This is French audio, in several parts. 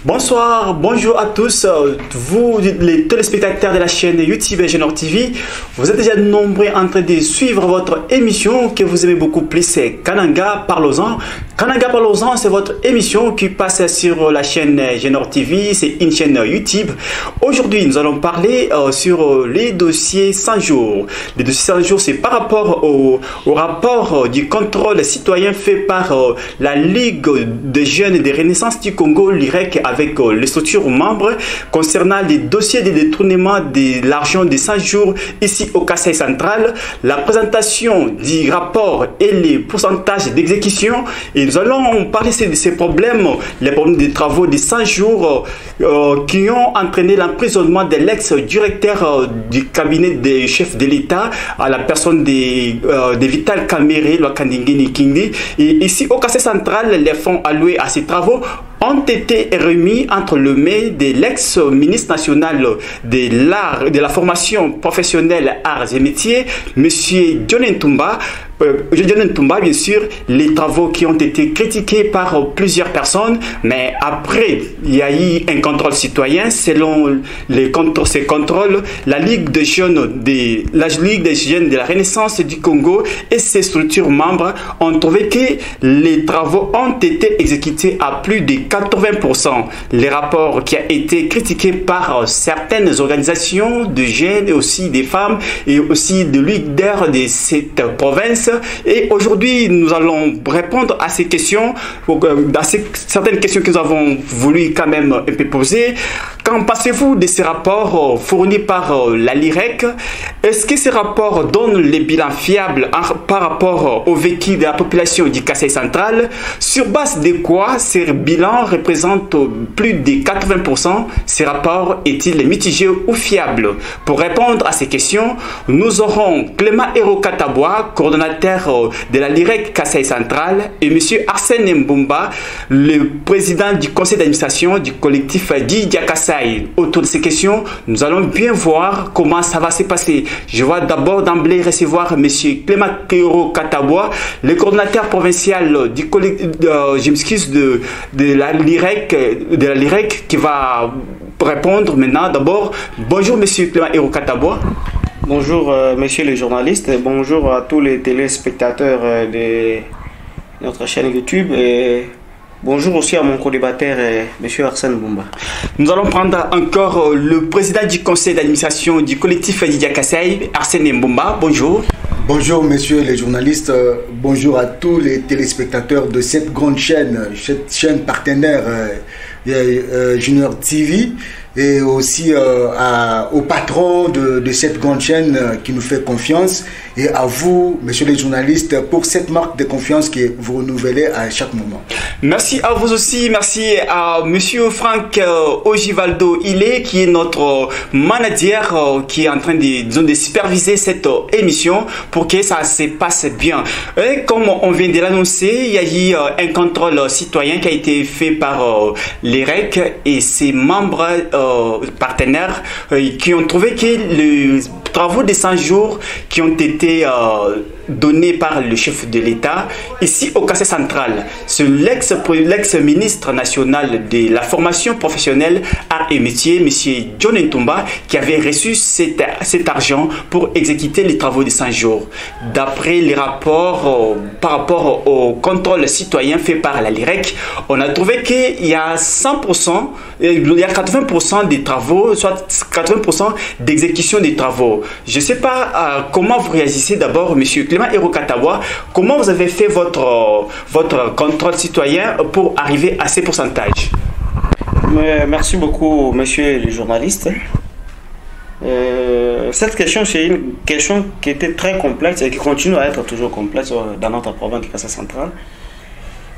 Bonsoir, bonjour à tous, vous les téléspectateurs de la chaîne YouTube Genor TV. Vous êtes déjà nombreux en train de suivre votre émission que vous aimez beaucoup plus, c'est Kananga Parlons-en. Kananga Parlons-en, c'est votre émission qui passe sur la chaîne Genor TV, c'est une chaîne YouTube. Aujourd'hui, nous allons parler sur les dossiers 100 jours. Les dossiers 100 jours, c'est par rapport au rapport du contrôle citoyen fait par la Ligue des jeunes de Renaissance du Congo, l'IREC, avec les structures membres concernant les dossiers de détournement de l'argent de 100 jours ici au Kasaï central, la présentation du rapport et les pourcentages d'exécution. Et nous allons parler de ces problèmes, les problèmes des travaux de 100 jours qui ont entraîné l'emprisonnement de l'ex-directeur du cabinet des chefs de l'État à la personne de Vital Kamere, Lwakandingini Kindi. Et ici au Kasaï central, les fonds alloués à ces travaux ont été remis entre le mains de l'ex-ministre national de l'art, de la formation professionnelle arts et métiers, M. John Ntumba. Bien sûr, les travaux qui ont été critiqués par plusieurs personnes, mais après, il y a eu un contrôle citoyen. Selon ces contrôles, la Ligue des jeunes de la Renaissance du Congo et ses structures membres ont trouvé que les travaux ont été exécutés à plus de 80%. Les rapports qui a été critiqué par certaines organisations de jeunes et aussi des femmes et aussi de leaders de cette province. Et aujourd'hui, nous allons répondre à ces questions, certaines questions que nous avons voulu quand même un peu poser. Qu'en pensez-vous de ces rapports fournis par la LIREC? Est-ce que ces rapports donnent les bilans fiables par rapport au vécu de la population du Kasaï central? Sur base de quoi ces bilans représentent plus de 80%? Ces rapports est-il mitigé ou fiable? Pour répondre à ces questions, nous aurons Clément Héro-Katabois, coordonnateur de la LIREC Kasaï central, et M. Arsène Mbumba, le président du conseil d'administration du collectif Didia Kasaï. Autour de ces questions, nous allons bien voir comment ça va se passer. Je vais d'abord d'emblée recevoir M. Clément Héro-Katabois, le coordonnateur provincial du collectif, de la LIREC, qui va répondre maintenant. D'abord, bonjour M. Clément Héro-Katabois. Bonjour messieurs les journalistes, bonjour à tous les téléspectateurs de notre chaîne YouTube et bonjour aussi à mon co-débatteur monsieur Arsène Mbumba. Nous allons prendre encore le président du conseil d'administration du collectif Didia Kasaï, Arsène Mbumba. Bonjour. Bonjour messieurs les journalistes, bonjour à tous les téléspectateurs de cette grande chaîne, cette chaîne partenaire Genor TV, et aussi au patron de cette grande chaîne qui nous fait confiance, et à vous, messieurs les journalistes, pour cette marque de confiance que vous renouvelez à chaque moment. Merci à vous aussi, merci à monsieur Franck Ogivaldo Ilé, qui est notre manager, qui est en train de superviser cette émission pour que ça se passe bien. Et comme on vient de l'annoncer, il y a eu un contrôle citoyen qui a été fait par l'IREC et ses membres partenaires qui ont trouvé que les travaux de 100 jours qui ont été donnés par le chef de l'État ici au Kasaï central, c'est l'ex-ministre national de la formation professionnelle arts et métiers, M. John Ntumba, qui avait reçu cet argent pour exécuter les travaux de 100 jours. D'après les rapports par rapport au contrôle citoyen fait par la LIREC, on a trouvé qu'il y a 100%, il y a 80% des travaux, soit 80% d'exécution des travaux. Je ne sais pas comment vous réagissez d'abord, M. Clément Héro-Katabois, comment vous avez fait votre contrôle citoyen pour arriver à ces pourcentages? Merci beaucoup, messieurs les journalistes. Cette question, c'est une question qui était très complexe et qui continue à être toujours complexe dans notre province du Kasaï central.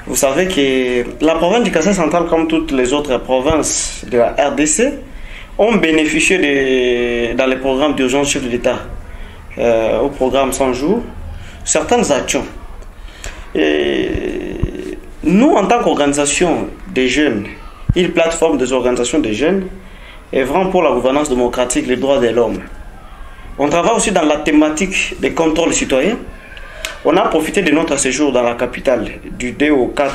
Vous savez que la province du Kasaï central, comme toutes les autres provinces de la RDC, ont bénéficié dans les programmes d'urgence chef de l'État, au programme 100 jours, certaines actions. Et nous, en tant qu'organisation des jeunes, une plateforme des organisations des jeunes, œuvrant pour la gouvernance démocratique, les droits de l'homme, on travaille aussi dans la thématique des contrôles citoyens. On a profité de notre séjour dans la capitale du 2 au 4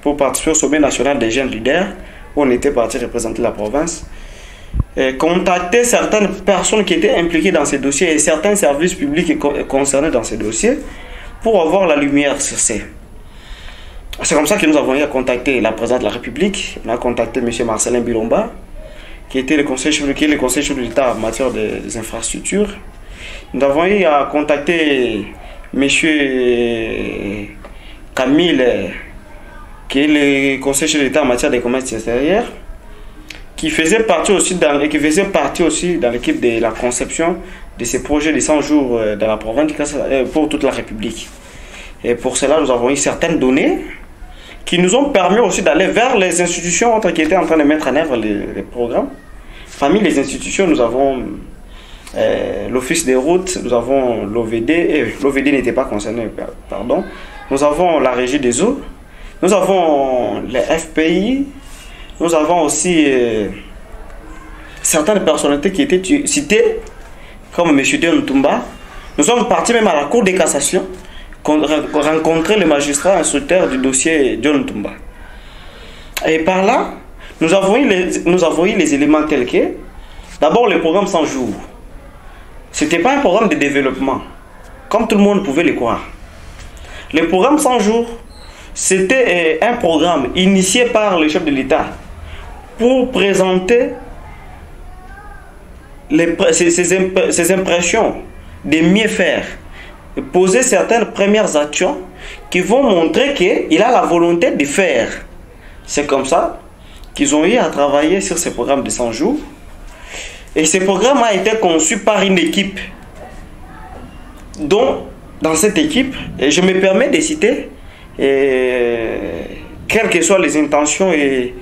pour participer au sommet national des jeunes leaders où on était parti représenter la province, contacter certaines personnes qui étaient impliquées dans ces dossiers et certains services publics concernés dans ces dossiers pour avoir la lumière sur ces. C'est comme ça que nous avons eu à contacter la présidente de la République. On a contacté M. Marcelin Bilomba, qui était le conseiller chef de l'État en matière des infrastructures. Nous avons eu à contacter M. Camille, qui est le conseiller chef de l'État en matière des commerces extérieurs, qui faisait partie aussi dans l'équipe de la conception de ces projets de 100 jours dans la province pour toute la République. Et pour cela, nous avons eu certaines données qui nous ont permis aussi d'aller vers les institutions qui étaient en train de mettre en œuvre les programmes. Parmi les institutions, nous avons l'Office des routes, nous avons l'OVD, l'OVD n'était pas concerné, pardon. Nous avons la Régie des eaux, nous avons les FPI, nous avons aussi certaines personnalités qui étaient citées, comme M. Dion Ntumba. Nous sommes partis même à la Cour de cassation, rencontrer le magistrat instructeur du dossier Dion Ntumba. Et par là, nous avons eu les éléments tels que, d'abord le programme 100 jours. Ce n'était pas un programme de développement, comme tout le monde pouvait le croire. Le programme 100 jours, c'était un programme initié par le chef de l'État pour présenter ses impressions de mieux faire, poser certaines premières actions qui vont montrer qu'il a la volonté de faire. C'est comme ça qu'ils ont eu à travailler sur ce programme de 100 jours. Et ce programme a été conçu par une équipe dont, dans cette équipe, et je me permets de citer, quelles que soient les intentions et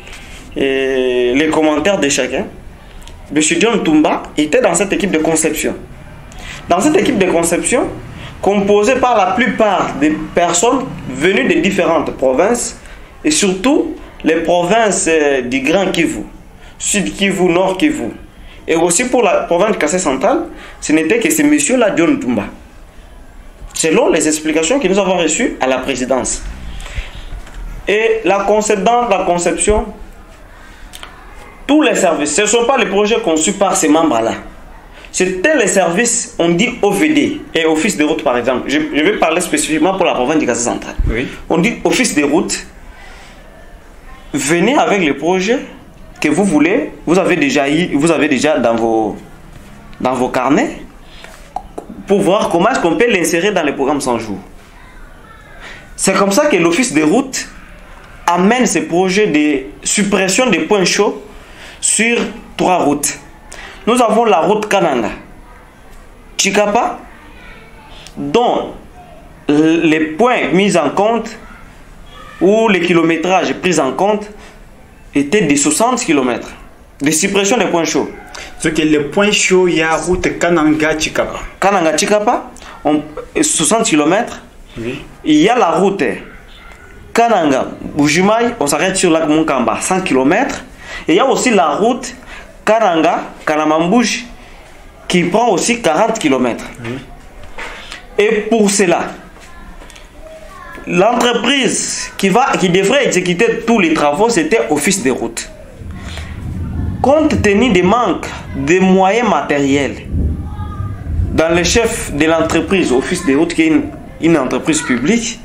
les commentaires de chacun, M. Dion Ntumba était dans cette équipe de conception. Dans cette équipe de conception, composée par la plupart des personnes venues de différentes provinces, et surtout les provinces du Grand Kivu, Sud Kivu, Nord Kivu, et aussi pour la province de Kassai central, ce n'était que ce monsieur-là, Dion Ntumba, selon les explications que nous avons reçues à la présidence. Et dans la conception, tous les services, ce ne sont pas les projets conçus par ces membres-là. C'était les services, on dit OVD et Office des routes par exemple. Je vais parler spécifiquement pour la province du Kassai central. Oui. On dit Office des routes, venez avec les projets que vous voulez, vous avez déjà dans vos carnets pour voir comment est-ce qu'on peut l'insérer dans le programme 100 jours. C'est comme ça que l'Office des routes amène ces projets de suppression des points chauds sur 3 routes. Nous avons la route Kananga, Chikapa, dont les points mis en compte ou les kilométrages pris en compte étaient de 60 km de suppression des points chauds. Ce que les points chauds, il y a route Kananga-Chikapa. Kananga-Chikapa, 60 km. Oui. Il y a la route Kananga-Bujimaï, on s'arrête sur lac Monkamba, 100 km. Et il y a aussi la route Kananga-Kalamambouj qui prend aussi 40 km. Oui. Et pour cela, l'entreprise qui devrait exécuter tous les travaux, c'était Office des routes. Compte tenu des manques de moyens matériels dans le chef de l'entreprise, Office des routes, qui est une entreprise publique,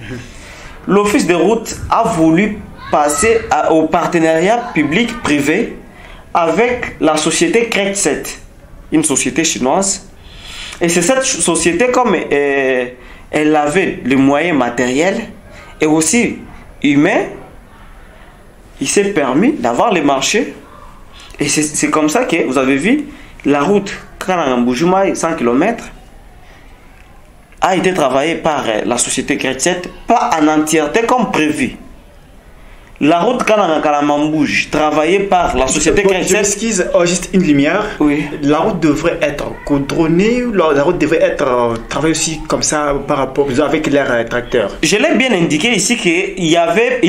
l'Office des routes a voulu passer au partenariat public-privé avec la société Cret7, une société chinoise. Et c'est cette société, comme elle avait les moyens matériels et aussi humains, il s'est permis d'avoir les marchés. Et c'est comme ça que vous avez vu la route Kananga-Bujimaï, 100 km, a été travaillée par la société Cret7, pas en entièreté comme prévu. La route Kananga-Kalamambouj, travaillée par la société Cret7. Je m'excuse, juste une lumière. Oui. La route devrait être goudronnée, la route devrait être travaillée aussi comme ça par rapport avec l'air tracteur. Je l'ai bien indiqué ici qu'il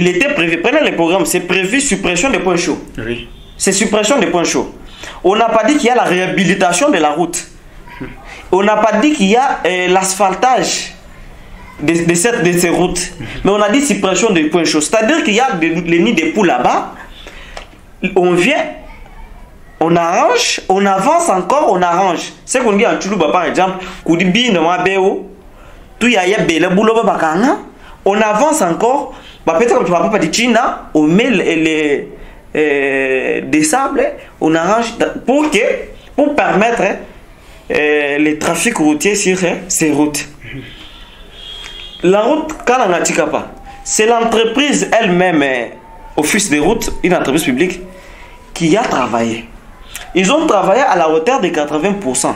était prévu. Prenez le programme, c'est prévu suppression des points chauds. Oui. C'est suppression des points chauds. On n'a pas dit qu'il y a la réhabilitation de la route. On n'a pas dit qu'il y a l'asphaltage de ces routes. Mais on a dit suppression des points chauds. C'est-à-dire qu'il y a les nids de poules là-bas. on vient, on arrange, on avance encore, on arrange. C'est qu'on dit en Tchoulouba par exemple, on avance encore, peut-être que tu vas pas dire China, on met des sables, on arrange pour permettre les trafics routiers sur ces routes. La route Kananga-Tikapa, c'est l'entreprise elle-même, Office des routes, une entreprise publique, qui a travaillé. Ils ont travaillé à la hauteur de 80%.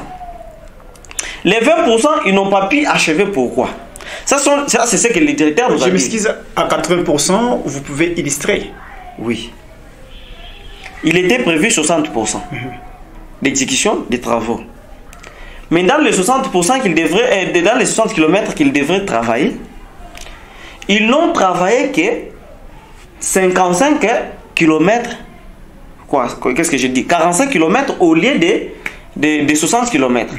Les 20%, ils n'ont pas pu achever. Pourquoi? Ça, c'est ce que les directeurs nous ont dit. Je m'excuse, à 80%, vous pouvez illustrer. Oui. Il était prévu 60% d'exécution des travaux. Mais dans les 60% qu'ils devraient, dans les 60 km qu'ils devraient travailler, ils n'ont travaillé que 55 km. Qu'est-ce que j'ai dit? 45 km au lieu de 60 km.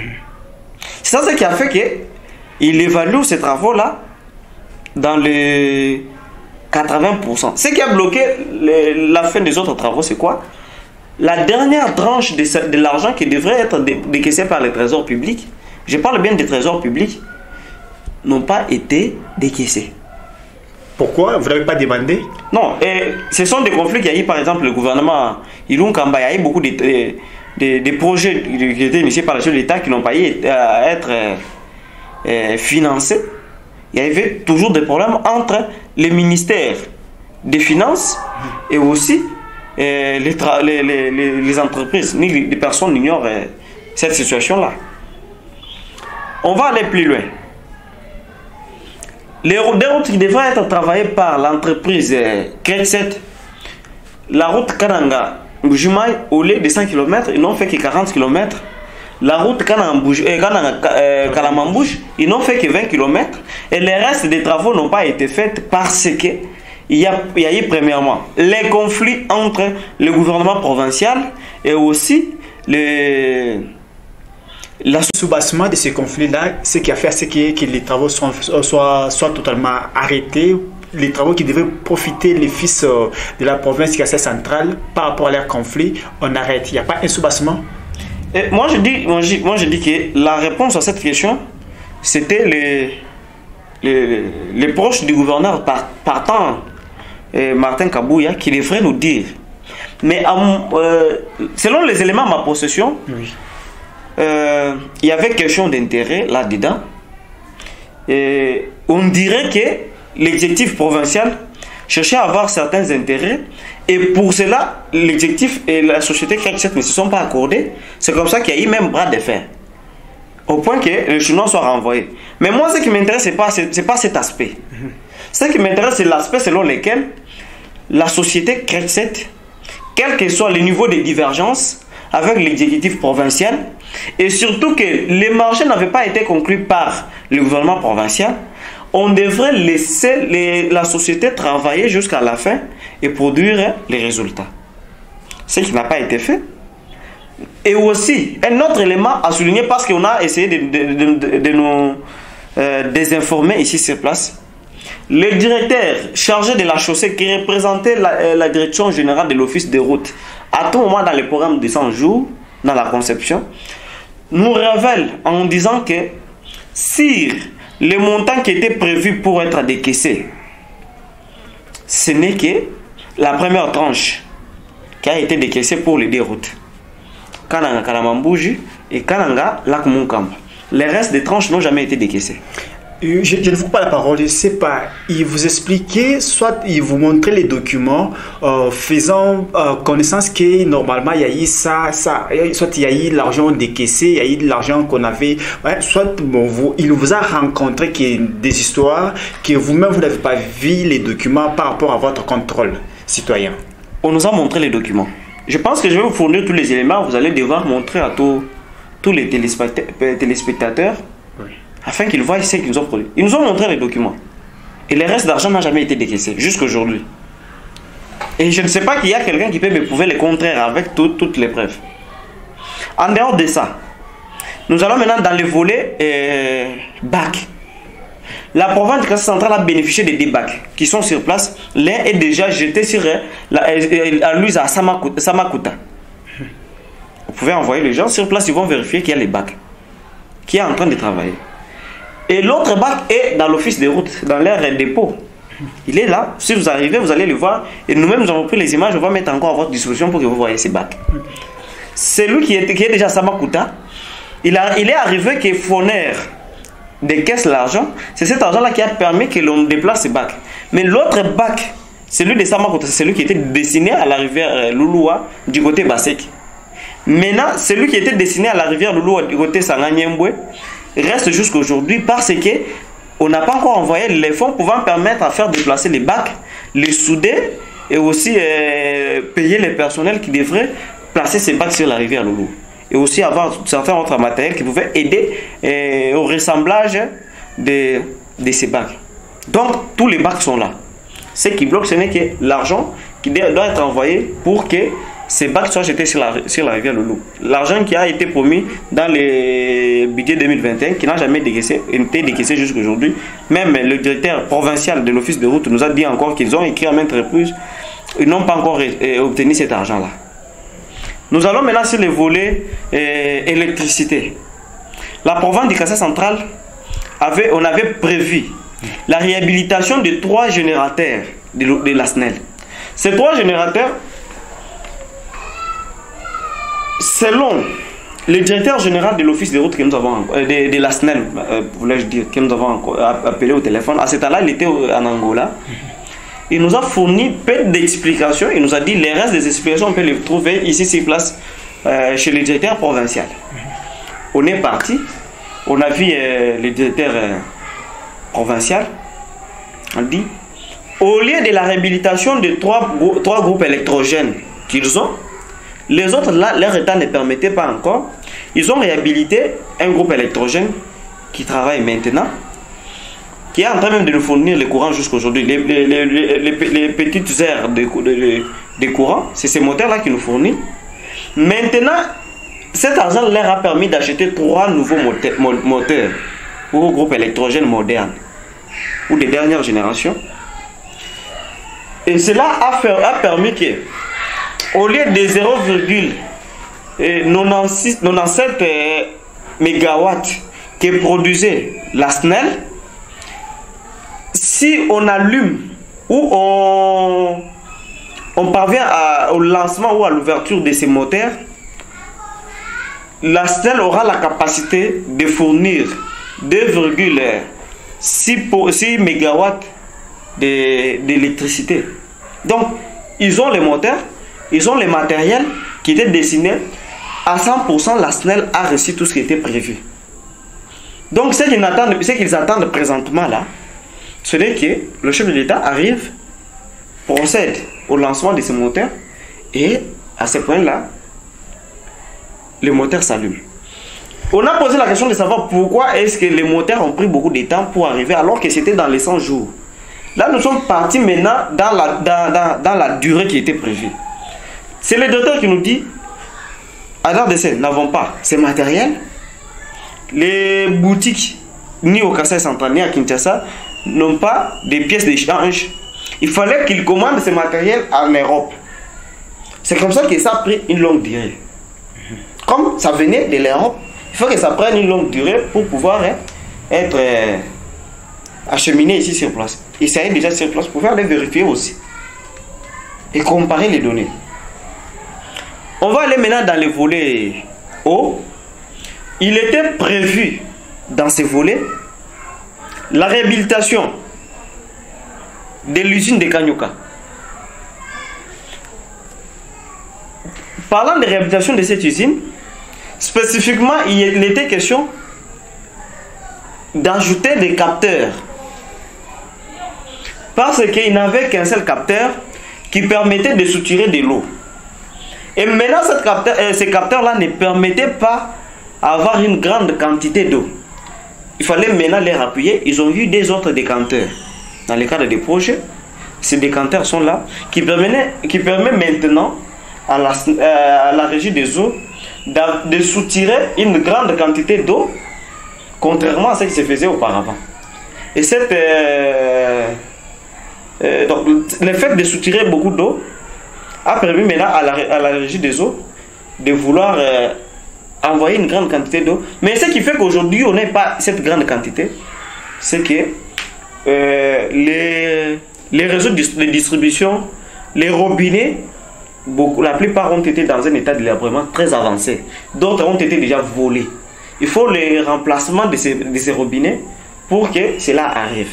C'est ça ce qui a fait qu'il évalue ces travaux-là dans les 80%. Ce qui a bloqué la fin des autres travaux, c'est quoi? La dernière tranche de l'argent qui devrait être décaissé par les trésors publics, je parle bien des trésors publics, n'ont pas été décaissés. Pourquoi? Vous n'avez pas demandé? Non, ce sont des conflits qu'il y a eu, par exemple, le gouvernement Ilunga Kamba, il y a eu beaucoup de projets qui étaient initiés par l'État qui n'ont pas eu à être financés. Il y avait toujours des problèmes entre les ministères des Finances et aussi les entreprises, ni les personnes n'ignorent cette situation-là. On va aller plus loin. Les routes qui devraient être travaillées par l'entreprise Kretset, la route Kananga Mbujimai, au lieu de 100 km, ils n'ont fait que 40 km. La route Kalamambouche, ils n'ont fait que 20 km. Et le reste des travaux n'ont pas été faits parce que il y a eu premièrement les conflits entre le gouvernement provincial et aussi la soubassement de ces conflits-là, ce qui a fait que les travaux soient totalement arrêtés. Les travaux qui devaient profiter les fils de la province Kassai centrale par rapport à leur conflit, on arrête. Il n'y a pas un soubassement. Moi je dis que la réponse à cette question, c'était les proches du gouverneur partant, Martin Kabouya, qui devrait nous dire. Mais selon les éléments à ma possession, oui. Il y avait question d'intérêt là-dedans. On dirait que l'exécutif provincial cherchait à avoir certains intérêts et pour cela, l'exécutif et la société Kretset ne se sont pas accordés. C'est comme ça qu'il y a eu même bras de fer. Au point que les Chinois soient renvoyés. Mais moi, ce qui m'intéresse, ce n'est pas cet aspect. Ce qui m'intéresse, c'est l'aspect selon lequel la société Kretset, quel que soit le niveau de divergence avec l'exécutif provincial, et surtout que les marchés n'avaient pas été conclus par le gouvernement provincial, on devrait laisser la société travailler jusqu'à la fin et produire les résultats. Ce qui n'a pas été fait. Et aussi, un autre élément à souligner, parce qu'on a essayé de nous désinformer ici sur place, le directeur chargé de la chaussée qui représentait la direction générale de l'office des routes, à tout moment dans le programme de 100 jours, dans la conception, nous révèle en disant que si le montant qui était prévu pour être décaissé, ce n'est que la première tranche qui a été décaissée pour les deux routes, Kananga Kalamambouji et Kananga Lac-Munkamba. Les restes des tranches n'ont jamais été décaissés. Je ne vous pas la parole, je ne sais pas. Il vous expliquait, soit il vous montrait les documents faisant connaissance que normalement il y a eu ça, soit il y a eu l'argent décaissé, il y a eu de l'argent qu'on avait, ouais, soit bon, il vous a rencontré des histoires que vous-même vous n'avez pas vu les documents par rapport à votre contrôle citoyen. On nous a montré les documents. Je pense que je vais vous fournir tous les éléments, vous allez devoir montrer à tous les téléspectateurs. Oui. Afin qu'ils voient ce qu'ils nous ont produit. Ils nous ont montré les documents. Et le reste d'argent n'a jamais été décaissé, jusqu'à aujourd'hui. Et je ne sais pas qu'il y a quelqu'un qui peut me prouver le contraire avec toutes les preuves. En dehors de ça, nous allons maintenant dans le volet BAC. la province du Kassai central a bénéficié des deux bacs qui sont sur place. L'un est déjà jeté sur à l'use à Samakuta. Vous pouvez envoyer les gens sur place, ils vont vérifier qu'il y a les bacs qui est en train de travailler. Et l'autre bac est dans l'office des routes, dans l'air dépôt. Il est là. Si vous arrivez, vous allez le voir. Et nous-mêmes, nous avons pris les images. On va mettre encore à votre disposition pour que vous voyez ces bacs. C'est lui qui est déjà à Samakuta. Il est arrivé que Foner décaisse l'argent. C'est cet argent-là qui a permis que l'on déplace ces bacs. Mais l'autre bac, celui de Samakuta, c'est celui qui était destiné à la rivière Lulua du côté Basek. Maintenant, celui qui était destiné à la rivière Lulua du côté Sanganyembwe reste jusqu'à aujourd'hui parce que on n'a pas encore envoyé les fonds pouvant permettre à faire déplacer les bacs, les souder et aussi payer les personnels qui devraient placer ces bacs sur la rivière Loulou. Et aussi avoir certains autres matériels qui pouvaient aider au ressemblage de ces bacs. Donc, tous les bacs sont là. Ce qui bloque, ce n'est que l'argent qui doit être envoyé pour que ces bacs soient jetés sur la rivière Loulou. L'argent qui a été promis dans le budget 2021, qui n'a jamais été décaissé jusqu'à aujourd'hui. Même le directeur provincial de l'office de route nous a dit encore qu'ils ont écrit à maintes reprises, ils n'ont pas encore obtenu cet argent-là. Nous allons maintenant sur le volet électricité. La province du Kassai central, on avait prévu la réhabilitation de 3 générateurs de la SNEL. Ces 3 générateurs, selon le directeur général de l'office de route que nous avons, de la SNEL, voulais-je dire, que nous avons appelé au téléphone, à ce temps-là, il était en Angola. Il nous a fourni peu d'explications. Il nous a dit les restes des explications, on peut les trouver ici sur place chez le directeur provincial. On est parti, on a vu le directeur provincial. On dit au lieu de la réhabilitation de 3 groupes électrogènes qu'ils ont, les autres, là, leur état ne permettait pas encore. Ils ont réhabilité un groupe électrogène qui travaille maintenant, qui est en train même de nous fournir le courant jusqu'à aujourd'hui. Les petites aires de courant, c'est ces moteurs-là qui nous fournissent. Maintenant, cet argent leur a permis d'acheter 3 nouveaux moteurs pour groupe électrogène moderne ou de dernière génération. Et cela a permis que, au lieu de 0,97 MW que produisait la SNEL, si on allume ou on parvient au lancement ou à l'ouverture de ces moteurs, la SNEL aura la capacité de fournir 2,6 MW d'électricité. Donc, ils ont les moteurs, ils ont les matériels qui étaient destinés à 100%. La SNEL a reçu tout ce qui était prévu. Donc, ce qu'ils attendent présentement là, ce n'est que le chef de l'État arrive, procède au lancement de ces moteurs et à ce point-là, les moteurs s'allument. On a posé la question de savoir pourquoi est-ce que les moteurs ont pris beaucoup de temps pour arriver alors que c'était dans les 100 jours. Là, nous sommes partis maintenant dans la durée qui était prévue. C'est le docteur qui nous dit, à l'heure de nous n'avons pas ces matériels. Les boutiques, ni au Kassai central, ni à Kinshasa, n'ont pas des pièces d'échange. Il fallait qu'ils commandent ces matériels en Europe. C'est comme ça que ça a pris une longue durée. Comme ça venait de l'Europe, il faut que ça prenne une longue durée pour pouvoir être acheminé ici sur place. Et ça est déjà sur place pour faire les vérifier aussi. Et comparer les données. On va aller maintenant dans le volet eau. Il était prévu dans ces volets la réhabilitation de l'usine de Kanyuka. Parlant de réhabilitation de cette usine, spécifiquement, il était question d'ajouter des capteurs. Parce qu'il n'avait qu'un seul capteur qui permettait de soutirer de l'eau. Et maintenant, ces capteurs-là ne permettaient pas d'avoir une grande quantité d'eau. Il fallait maintenant les appuyer. Ils ont eu des autres décanteurs. Dans le cadre des projets, ces décanteurs sont là, qui permettent maintenant à la régie des eaux de soutirer une grande quantité d'eau, contrairement à ce qui se faisait auparavant. Et donc, le fait de soutirer beaucoup d'eau a permis maintenant à la régie des eaux de vouloir envoyer une grande quantité d'eau. Mais ce qui fait qu'aujourd'hui, on n'a pas cette grande quantité, c'est que les réseaux de distribution, les robinets, la plupart ont été dans un état de délabrement très avancé. D'autres ont été déjà volés. Il faut le remplacement de ces robinets pour que cela arrive.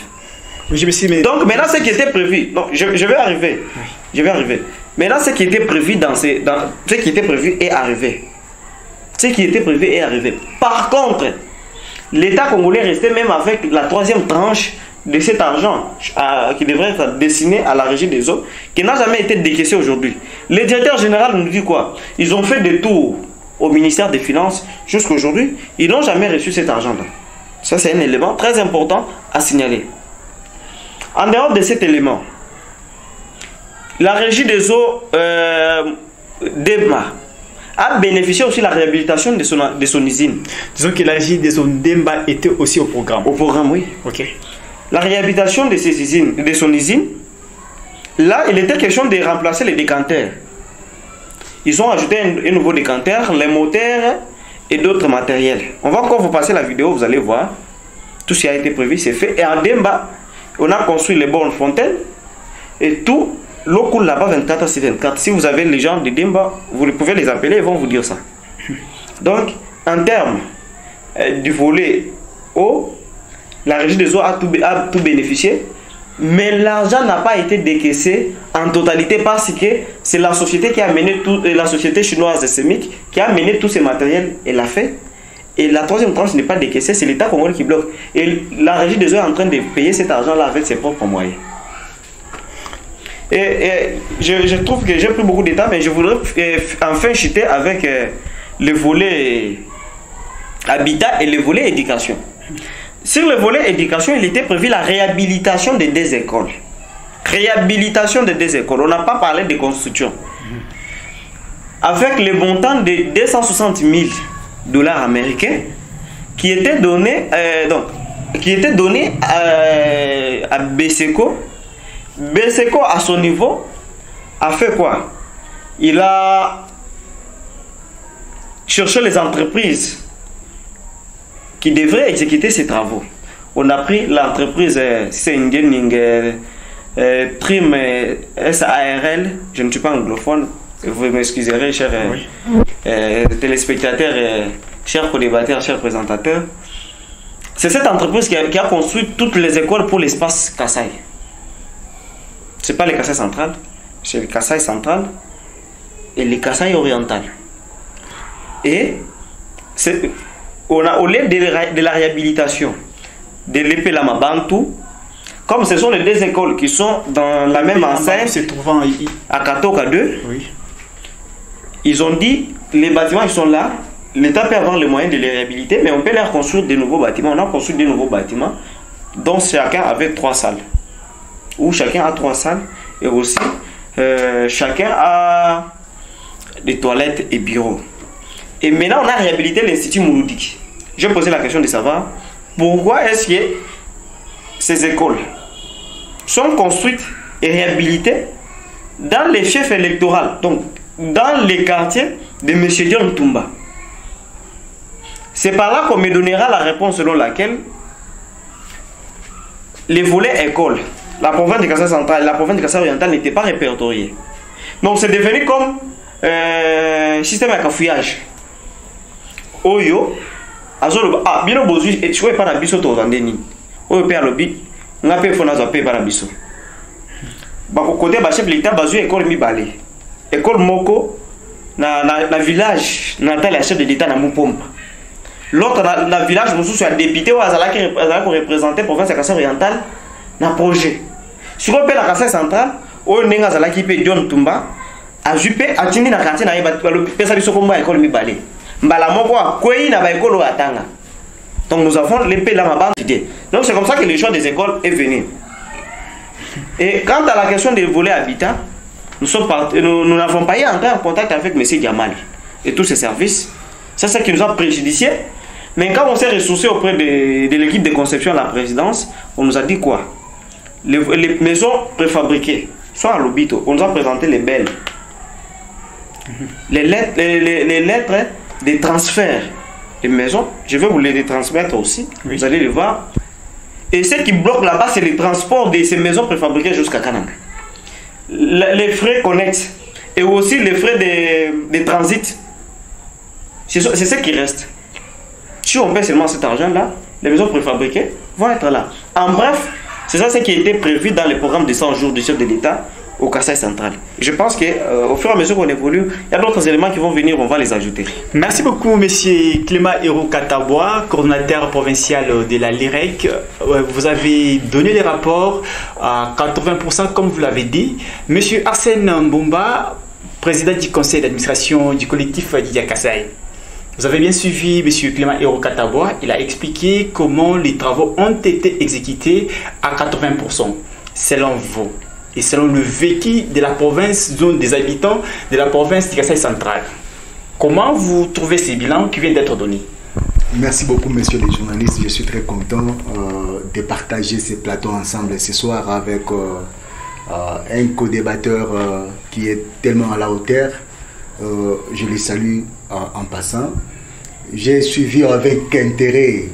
Donc maintenant, ce qui était prévu, donc, je vais arriver. Oui. Je vais arriver. Maintenant, ce qui était prévu ce qui était prévu est arrivé. Ce qui était prévu est arrivé. Par contre, l'État congolais restait même avec la troisième tranche de cet argent qui devrait être destiné à la régie des eaux, qui n'a jamais été décaissé aujourd'hui. Le directeur général nous dit quoi? Ils ont fait des tours au ministère des Finances jusqu'à aujourd'hui. Ils n'ont jamais reçu cet argent-là. Ça, c'est un élément très important à signaler. En dehors de cet élément, la régie des eaux DEMA a bénéficié aussi de la réhabilitation de son usine. Disons que la régie des eaux DEMA était aussi au programme. Au programme, oui. Ok. La réhabilitation de son usine, là, il était question de remplacer les décanteurs. Ils ont ajouté un nouveau décanteur, les moteurs et d'autres matériels. On va encore vous passer la vidéo, vous allez voir. Tout ce qui a été prévu, c'est fait. Et en Demba, on a construit les bornes fontaines et tout. L'eau coule là-bas 24 sur 24. Si vous avez les gens de Demba, vous pouvez les appeler, ils vont vous dire ça. Donc, en termes du volet eau, la régie des eaux a tout bénéficié, mais l'argent n'a pas été décaissé en totalité parce que c'est la société qui a mené la société chinoise SEMIC qui a mené tous ces matériels et l'a fait. Et la troisième tranche n'est pas décaissée, c'est l'État congolais qui bloque. Et la régie des eaux est en train de payer cet argent-là avec ses propres moyens. Et je trouve que j'ai pris beaucoup d'état, mais je voudrais enfin chuter avec le volet habitat et le volet éducation. Sur le volet éducation, il était prévu la réhabilitation des 2 écoles. Réhabilitation des 2 écoles. On n'a pas parlé de construction. Avec le montant de 260 000 $ américains qui était donné, à BSECO. BSECO, à son niveau, a fait quoi? Il a cherché les entreprises qui devraient exécuter ces travaux. On a pris l'entreprise Trim SARL, je ne suis pas anglophone, vous m'excuserez, chers téléspectateurs, chers co-débatteurs, chers présentateurs. C'est cette entreprise qui a construit toutes les écoles pour l'espace Kassai. Ce n'est pas le Kassai central, c'est le Kassai central et le Kassai oriental. Et on a, au lieu de la réhabilitation de l'épée Lama Bantu, comme ce sont les 2 écoles qui sont dans la même enceinte, se trouvant à Katoka 2, oui. Ils ont dit les bâtiments ils sont là, l'État peut avoir les moyens de les réhabiliter, mais on peut leur construire de nouveaux bâtiments. On a construit de nouveaux bâtiments, dont chacun avait 3 salles. Où chacun a 3 salles et aussi chacun a des toilettes et bureaux. Et maintenant on a réhabilité l'Institut Mouloudik. J'ai posé la question de savoir pourquoi est-ce que ces écoles sont construites et réhabilitées dans les fiefs électoraux, donc dans les quartiers de M. John Tumba. C'est par là qu'on me donnera la réponse selon laquelle les volets écoles, la province de Kassai central et la province de Kassai oriental n'étaient pas répertoriés. Donc c'est devenu comme système à cafouillage. Oyo, bino bozui et tu es pas biso to zandeni. Oyo pe alobi, nga pe fona zo pe para biso. Ba ko côté ba chef l'état bazu école mi balé. École moko na village natal la chef de l'état na Mupomba. L'autre na village mususu a député ou azala qui représenter province de Kassai oriental na projet. Sur le la Kassai central, oyo nenga azala ki pe John Tumba a jupe atindi na quartier na yeba pesa biso komba école mi balé. Donc nous avons l'épée là ma. Donc c'est comme ça que le choix des écoles est venu. Et quant à la question des volets habitat, nous n'avons pas eu entrer en contact avec M. Diamali et tous ses services. C'est ça qui nous a préjudicié. Mais quand on s'est ressourcé auprès de l'équipe de conception à la présidence, on nous a dit quoi? Les maisons préfabriquées, soit à l'Obito, on nous a présenté les belles. Les lettres des transferts des maisons, je vais vous les transmettre aussi, oui. Vous allez les voir. Et ce qui bloque là-bas, c'est le transport de ces maisons préfabriquées jusqu'à Kananga. Les frais connexes et aussi les frais de transit. C'est ce qui reste. Si on paie seulement cet argent-là, les maisons préfabriquées vont être là. En bref, c'est ça ce qui a été prévu dans le programme de 100 jours du chef de l'État au Kasaï central. Je pense qu'au fur et à mesure qu'on évolue, il y a d'autres éléments qui vont venir, on va les ajouter. Merci beaucoup, monsieur Clément Héro Katabois, coordonnateur provincial de la LIREC. Vous avez donné les rapports à 80%, comme vous l'avez dit. Monsieur Arsène Mbumba, président du conseil d'administration du collectif Didia Kasaï. Vous avez bien suivi M. Clément Héro Katabois. Il a expliqué comment les travaux ont été exécutés à 80%, selon vous, et selon le vécu de la province, zone des habitants de la province du Kasaï central. Comment vous trouvez ces bilans qui viennent d'être donnés? Merci beaucoup, messieurs les journalistes. Je suis très content de partager ces plateaux ensemble ce soir avec un co-débatteur qui est tellement à la hauteur. Je les salue en passant. J'ai suivi avec intérêt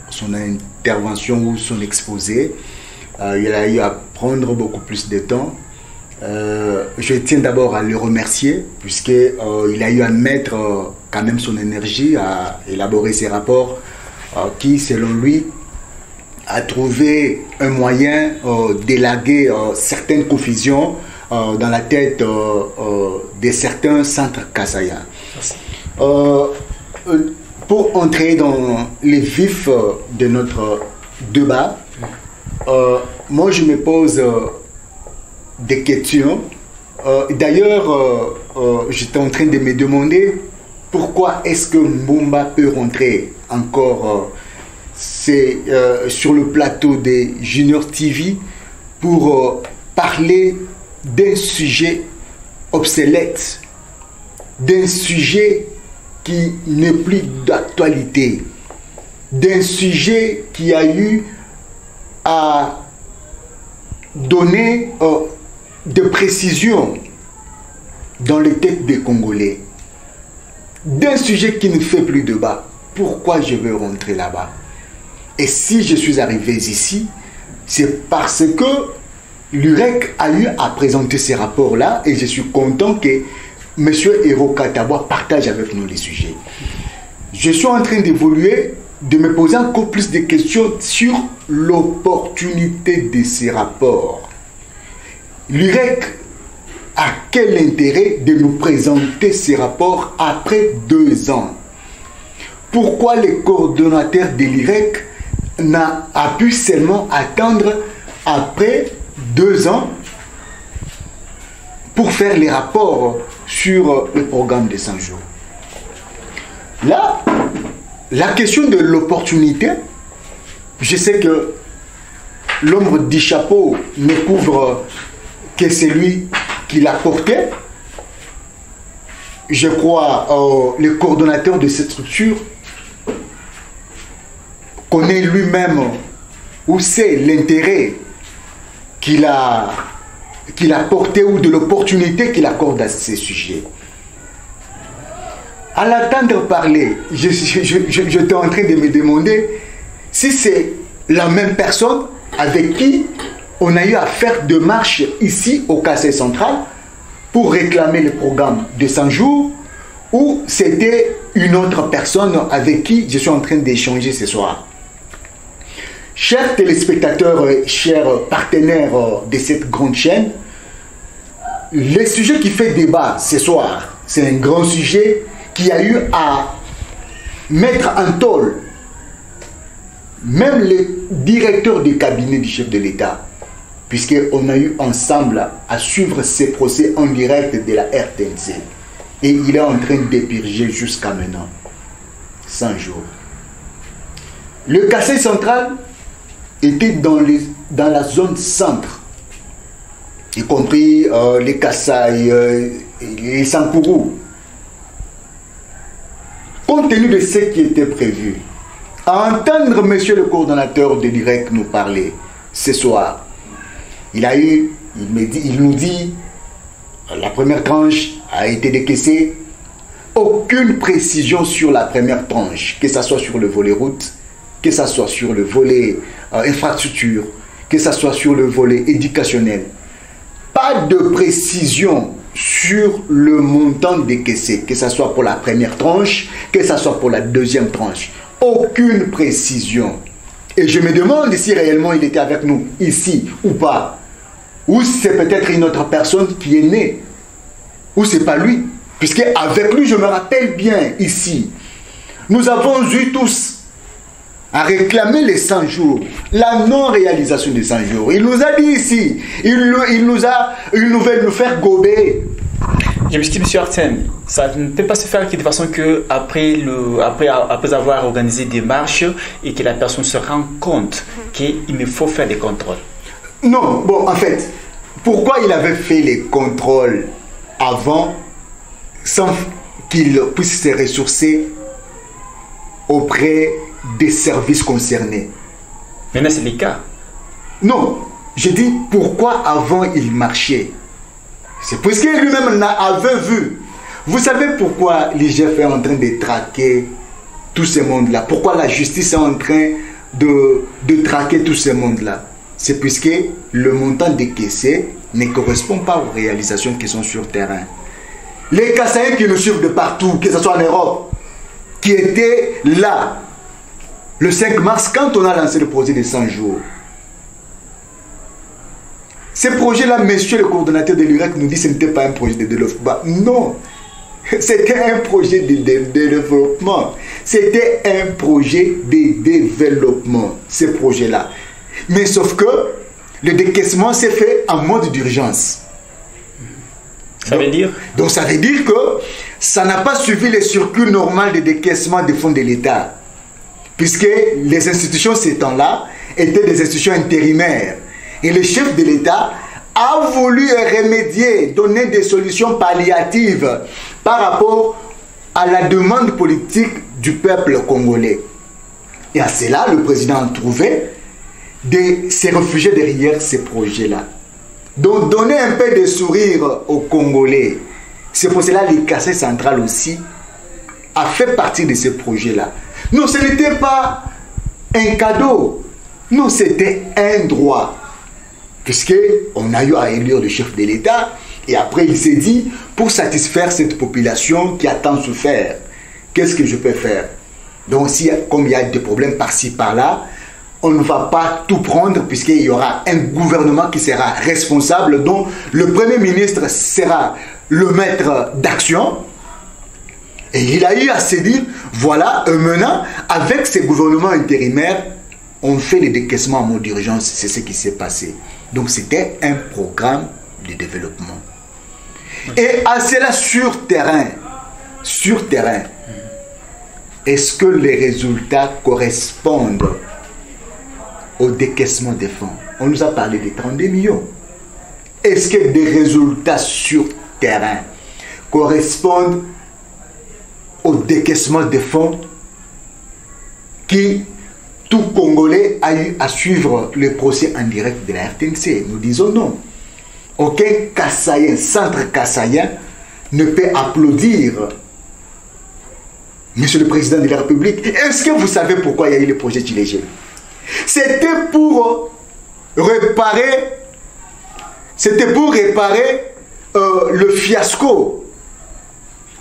son intervention ou son exposé. Il a eu à prendre beaucoup plus de temps. Je tiens d'abord à le remercier puisqu'il a eu à mettre quand même son énergie à élaborer ces rapports qui, selon lui, a trouvé un moyen d'élaguer certaines confusions dans la tête de certains centres kasaïens. Pour entrer dans les vifs de notre débat, moi je me pose des questions. D'ailleurs, j'étais en train de me demander pourquoi est-ce que Mbumba peut rentrer encore sur le plateau de Junior TV pour parler d'un sujet obsolète, d'un sujet qui n'est plus d'actualité, d'un sujet qui a eu à donner des précisions dans les têtes des Congolais, d'un sujet qui ne fait plus débat. Pourquoi je veux rentrer là-bas? Et si je suis arrivé ici, c'est parce que l'UREC a eu à présenter ces rapports-là et je suis content que M. Héro Katabois partage avec nous les sujets. Je suis en train d'évoluer, de me poser encore plus de questions sur l'opportunité de ces rapports. L'UREC a quel intérêt de nous présenter ces rapports après 2 ans? Pourquoi le coordonnateur de l'UREC a pu seulement attendre après 2 ans pour faire les rapports sur le programme de 100 jours? Là, la question de l'opportunité, je sais que l'ombre du chapeau ne couvre que celui qui l'a porté. Je crois le coordonnateur de cette structure connaît lui-même où c'est l'intérêt qu'il a porté ou de l'opportunité qu'il accorde à ces sujets. À l'entendre parler, j'étais en train de me demander si c'est la même personne avec qui on a eu à faire des marches ici au Kasaï central pour réclamer le programme de 100 jours ou c'était une autre personne avec qui je suis en train d'échanger ce soir. Chers téléspectateurs, chers partenaires de cette grande chaîne, le sujet qui fait débat ce soir, c'est un grand sujet qui a eu à mettre en tôle même le directeur du cabinet du chef de l'État, puisqu'on a eu ensemble à suivre ces procès en direct de la RTNC. Et il est en train de purger jusqu'à maintenant, 100 jours. Le Kasaï central était dans la zone centre, y compris les Kasaï, les Sankourou. compte tenu de ce qui était prévu, à entendre monsieur le coordonnateur de l'IREC nous parler ce soir, il nous dit, la première tranche a été décaissée, aucune précision sur la première tranche, que ce soit sur le volet route, que ce soit sur le volet infrastructure, que ce soit sur le volet éducationnel. Pas de précision sur le montant décaissé, que ce soit pour la première tranche, que ce soit pour la deuxième tranche. Aucune précision. Et je me demande si réellement il était avec nous, ici ou pas. Ou c'est peut-être une autre personne qui est née. Ou c'est pas lui. Puisque avec lui, je me rappelle bien, ici, nous avons eu tous à réclamer les 100 jours, la non-réalisation des 100 jours. Il nous a dit ici, il veut nous faire gober. Je me suis dit, M. Arsène, ça ne peut pas se faire de façon que après avoir organisé des marches et que la personne se rend compte qu'il me faut faire des contrôles. Non, bon, en fait, pourquoi il avait fait les contrôles avant sans qu'il puisse se ressourcer auprès des services concernés? Maintenant, c'est le cas. Non, je dis pourquoi avant il marchait. C'est parce qu'il lui-même avait vu. Vous savez pourquoi l'IGF est en train de traquer tous ces mondes-là? Pourquoi la justice est en train de traquer tous ces mondes-là? C'est puisque le montant décaissé ne correspond pas aux réalisations qui sont sur terrain. Les Kassaïens qui nous suivent de partout, que ce soit en Europe, qui étaient là le 5 mars quand on a lancé le projet des 100 jours. Ce projet-là, monsieur le coordonnateur de l'IREC nous dit que ce n'était pas un projet de développement. Non, c'était un projet de développement. C'était un projet de développement, ce projet-là. Mais sauf que le décaissement s'est fait en mode d'urgence. Ça veut dire? Donc ça veut dire que ça n'a pas suivi les circuits normaux de décaissement des fonds de l'État. Puisque les institutions ces temps-là étaient des institutions intérimaires. Et le chef de l'État a voulu remédier, donner des solutions palliatives par rapport à la demande politique du peuple congolais. Et à cela, le président a trouvé de se réfugier derrière ces projets-là. Donc donner un peu de sourire aux Congolais. C'est pour cela que le Kassai central aussi a fait partie de ces projets-là. Non, ce n'était pas un cadeau. Non, c'était un droit. Puisqu'on a eu à élire le chef de l'État. Et après, il s'est dit, pour satisfaire cette population qui a tant souffert, qu'est-ce que je peux faire? Donc, comme il y a des problèmes par-ci, par-là, on ne va pas tout prendre puisqu'il y aura un gouvernement qui sera responsable, dont le Premier ministre sera le maître d'action. Et il a eu à se dire, voilà, maintenant, avec ces gouvernements intérimaires, on fait les décaissements en mode d'urgence. C'est ce qui s'est passé. Donc c'était un programme de développement. Et à cela sur terrain, est-ce que les résultats correspondent au décaissement des fonds? On nous a parlé des 32 millions. Est-ce que des résultats sur terrain correspondent au décaissement des fonds qui, tout Congolais a eu à suivre le procès en direct de la RTNC? Nous disons non. Aucun Kassaïen, centre Kassaïen ne peut applaudir Monsieur le Président de la République. Est-ce que vous savez pourquoi il y a eu le projet Tilégé? C'était pour réparer le fiasco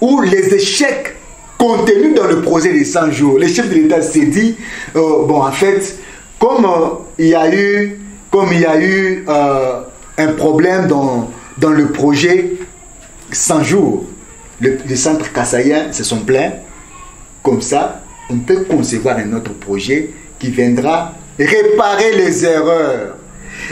ou les échecs contenus dans le projet des 100 jours. Le chef de l'État s'est dit, bon, en fait, comme il y a eu un problème dans le projet 100 jours, les centres kassaïens se sont plaints. Comme ça, on peut concevoir un autre projet qui viendra réparer les erreurs.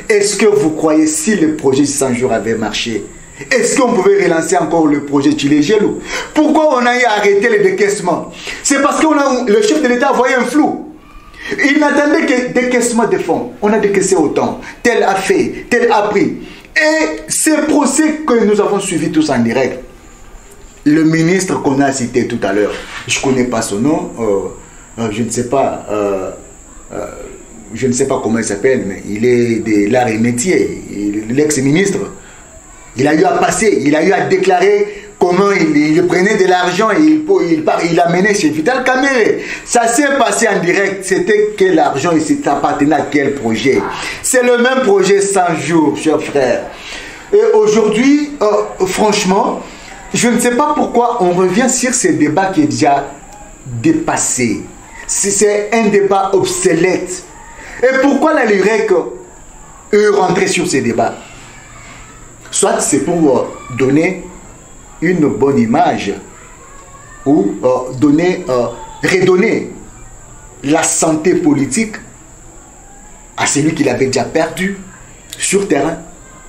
Est-ce que vous croyez, si le projet 100 jours avait marché, est-ce qu'on pouvait relancer encore le projet Tchilégelou? Pourquoi on a eu à arrêter les décaissements? C'est parce que le chef de l'État a voyé un flou. Il n'attendait que décaissement de fonds. On a décaissé autant. Tel a fait, tel a pris. Et ces procès que nous avons suivis tous en direct, le ministre qu'on a cité tout à l'heure, je ne connais pas son nom, je ne sais pas comment il s'appelle, mais il est de l'art et métier, l'ex-ministre. Il a eu à passer, il a eu à déclarer comment il prenait de l'argent et il l'amenait chez Vital Kamerhe. Ça s'est passé en direct. C'était quel argent et ça appartenait à quel projet. C'est le même projet 100 jours, chers frères. Et aujourd'hui, franchement, je ne sais pas pourquoi on revient sur ce débat qui est déjà dépassé. C'est un débat obsolète. Et pourquoi la LUREC est rentrée sur ce débat? Soit c'est pour donner une bonne image ou redonner la santé politique à celui qu'il avait déjà perdu sur terrain,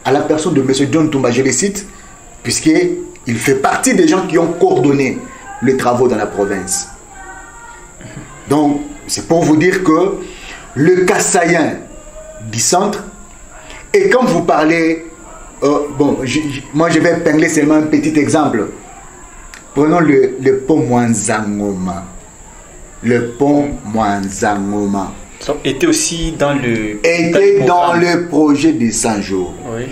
à la personne de M. John Toumba, je le cite, puisqu'il fait partie des gens qui ont coordonné les travaux dans la province. Donc, c'est pour vous dire que le Kassaïen du centre, et quand vous parlez, moi je vais épingler seulement un petit exemple. Prenons le pont Mwanzangoma. Le pont Mwanzangoma. Était aussi dans le... Était dans le projet de 100 jours. Oui.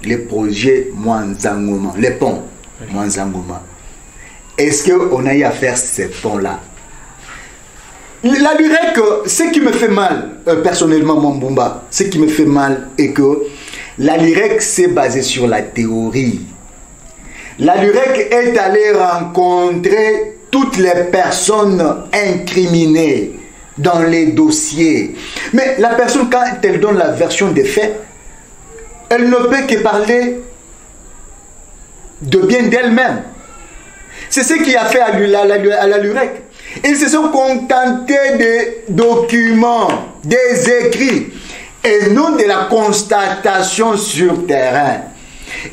Le projet Mwanzangoma. Le pont Mwanzangoma. Est-ce qu'on a eu à faire ce pont-là? La LUREC, ce qui me fait mal, personnellement, mon Bumba, ce qui me fait mal est que la LUREC s'est basée sur la théorie. La LUREC est allée rencontrer toutes les personnes incriminées dans les dossiers. Mais la personne, quand elle donne la version des faits, elle ne peut que parler de bien d'elle-même. C'est ce qui a fait à la LUREC. Ils se sont contentés des documents, des écrits, et non de la constatation sur terrain.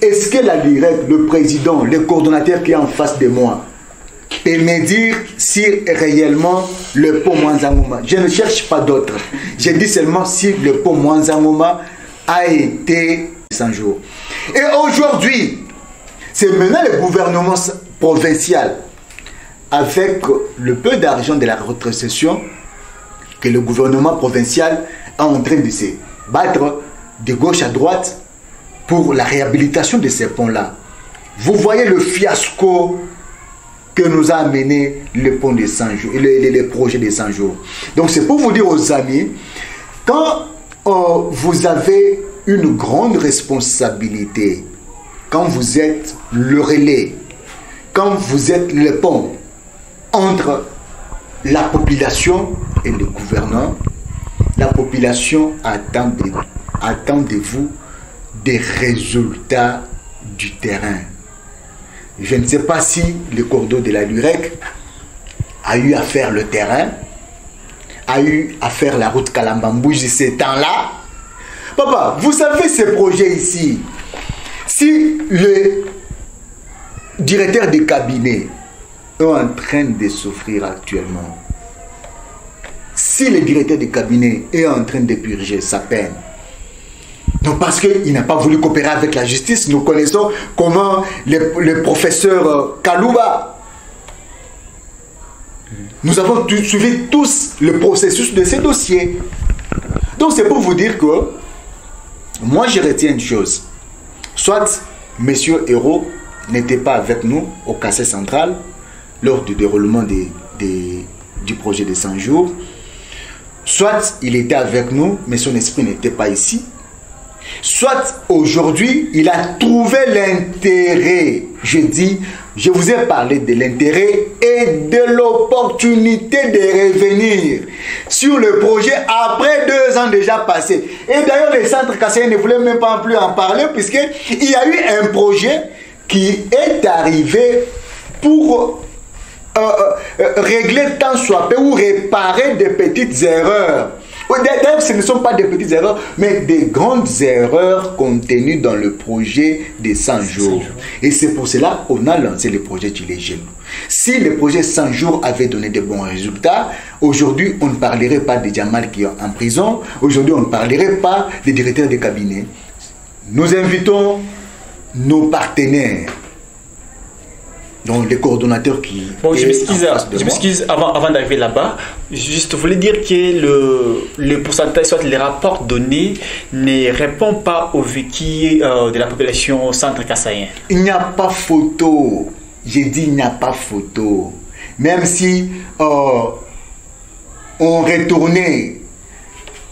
Est-ce que la LUREC, le président, le coordonnateur qui est en face de moi, peut me dire si réellement le pont Mwanzangoma, je ne cherche pas d'autres, je dis seulement si le pont Mwanzangoma a été 100 jours. Et aujourd'hui, c'est maintenant le gouvernement provincial, avec le peu d'argent de la rétrocession, que le gouvernement provincial est en train de se battre de gauche à droite pour la réhabilitation de ces ponts-là. Vous voyez le fiasco que nous a amené le pont des 100 jours, les projets des 100 jours. Donc c'est pour vous dire aux amis, quand vous avez une grande responsabilité, quand vous êtes le relais, quand vous êtes le pont entre la population et le gouvernement, la population attend de vous des résultats du terrain. Je ne sais pas si le cordeau de la LUREC a eu à faire le terrain, a eu à faire la route Kalambambouji ces temps-là. Papa, vous savez ces projets ici, si le directeur de cabinet est en train de souffrir actuellement, si le directeur de cabinet est en train de purger sa peine, non parce qu'il n'a pas voulu coopérer avec la justice, nous connaissons comment le professeur Kalouba, nous avons suivi tous le processus de ces dossiers. Donc c'est pour vous dire que moi je retiens une chose, soit M. Hérault n'était pas avec nous au Kassai central lors du déroulement du projet de 100 jours, soit il était avec nous mais son esprit n'était pas ici, soit aujourd'hui il a trouvé l'intérêt, je vous ai parlé de l'intérêt et de l'opportunité de revenir sur le projet après 2 ans déjà passés. Et d'ailleurs les centres Kassaïens ne voulaient même pas plus en parler puisqu'il y a eu un projet qui est arrivé pour régler tant soit peu ou réparer des petites erreurs. D'ailleurs, ce ne sont pas des petites erreurs, mais des grandes erreurs contenues dans le projet des 100 jours. Et c'est pour cela qu'on a lancé le projet Tchilé. Si le projet 100 jours avait donné de bons résultats, aujourd'hui, on ne parlerait pas de Djamal qui est en prison, aujourd'hui, on ne parlerait pas des directeurs de cabinet. Nous invitons nos partenaires Donc les coordonnateurs qui... Bon, je m'excuse avant d'arriver là-bas. Juste, voulais dire que le pourcentage, soit les rapports donnés, ne répondent pas au vécu de la population centre-kassaïen. Il n'y a pas photo. J'ai dit il n'y a pas photo. Même si on retournait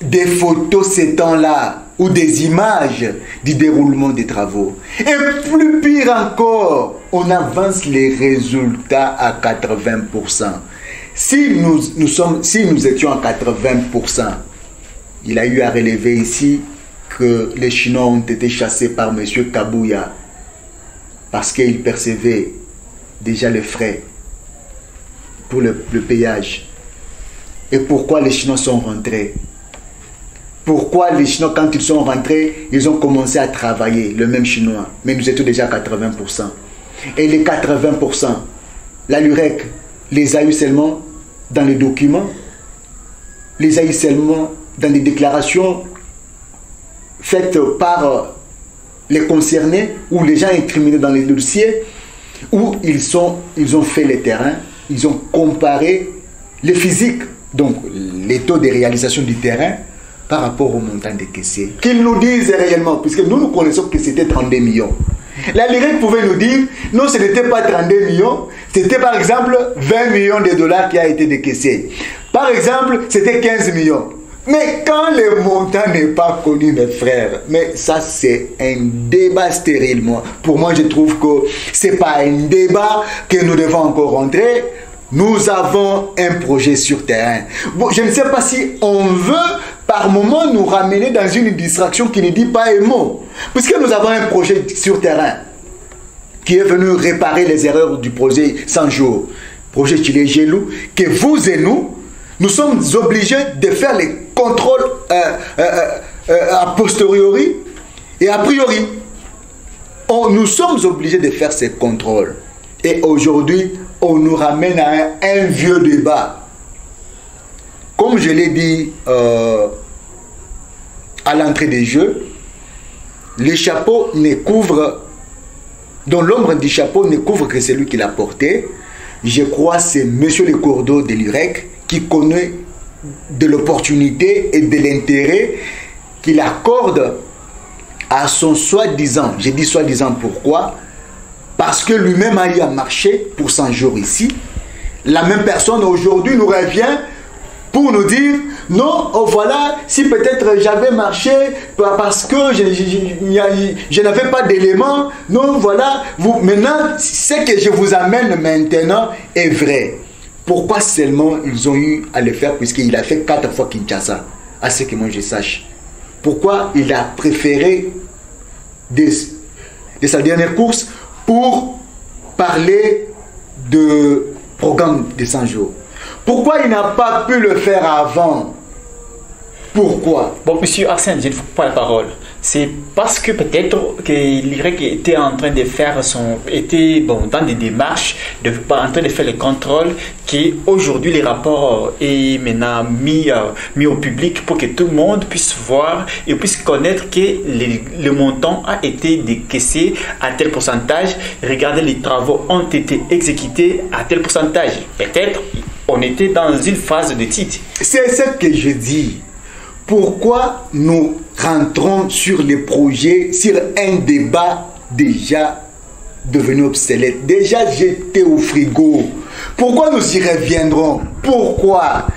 des photos ces temps-là ou des images du déroulement des travaux. Et plus pire encore, on avance les résultats à 80%. Si nous étions à 80%, il a eu à relever ici que les Chinois ont été chassés par M. Kabouya parce qu'il percevait déjà les frais pour le péage. Et pourquoi les Chinois sont rentrés? Pourquoi les Chinois, quand ils sont rentrés, ils ont commencé à travailler, le même Chinois, mais nous étions déjà à 80%. Et les 80%, la LUREC les a eu seulement dans les documents, les a eu seulement dans des déclarations faites par les concernés ou les gens incriminés dans les dossiers, où ils ont fait les terrains, ils ont comparé les physiques, donc les taux de réalisation du terrain, par rapport au montant des caissiers. Qu'ils nous disent réellement, puisque nous connaissons que c'était 32 millions. La LUREC pouvait nous dire, non, ce n'était pas 32 millions, c'était par exemple 20 millions de dollars qui a été décaissé. Par exemple, c'était 15 millions. Mais quand le montant n'est pas connu, mes frères, mais ça c'est un débat stérile, moi. Pour moi, je trouve que ce n'est pas un débat que nous devons encore rentrer. Nous avons un projet sur terrain. Bon, je ne sais pas si on veut par moment nous ramener dans une distraction qui ne dit pas un mot. Puisque nous avons un projet sur terrain qui est venu réparer les erreurs du projet 100 jours. Projet Chile Gelou, que vous et nous sommes obligés de faire les contrôles a posteriori et a priori. Nous sommes obligés de faire ces contrôles. Et aujourd'hui, on nous ramène à un vieux débat. Comme je l'ai dit à l'entrée des jeux, le chapeau ne couvre, dont l'ombre du chapeau ne couvre que celui qui l'a porté. Je crois que c'est M. Le Courdeau de l'UREC qui connaît de l'opportunité et de l'intérêt qu'il accorde à son soi-disant. J'ai dit soi-disant pourquoi? Parce que lui-même a eu à marcher pour 100 jours ici. La même personne aujourd'hui nous revient pour nous dire non, oh voilà, si peut-être j'avais marché parce que je n'avais pas d'éléments, non, voilà, maintenant, ce que je vous amène maintenant est vrai. Pourquoi seulement ils ont eu à le faire puisqu'il a fait 4 fois Kinshasa, à ce que moi je sache? Pourquoi il a préféré de sa dernière course pour parler de programme de 100 jours? Pourquoi il n'a pas pu le faire avant? Pourquoi? Bon, monsieur Arsène, je ne vous pas la parole. C'est parce que peut-être que l'UREC était en train de faire dans des démarches, en train de faire le contrôle, qu'aujourd'hui les rapports est maintenant mis au public pour que tout le monde puisse voir et puisse connaître que le montant a été décaissé à tel pourcentage. Regardez, les travaux ont été exécutés à tel pourcentage. Peut-être on était dans une phase de titre. C'est ce que je dis. Pourquoi nous rentrons sur les projets, sur un débat déjà devenu obsolète, déjà jeté au frigo? Pourquoi nous y reviendrons? Pourquoi?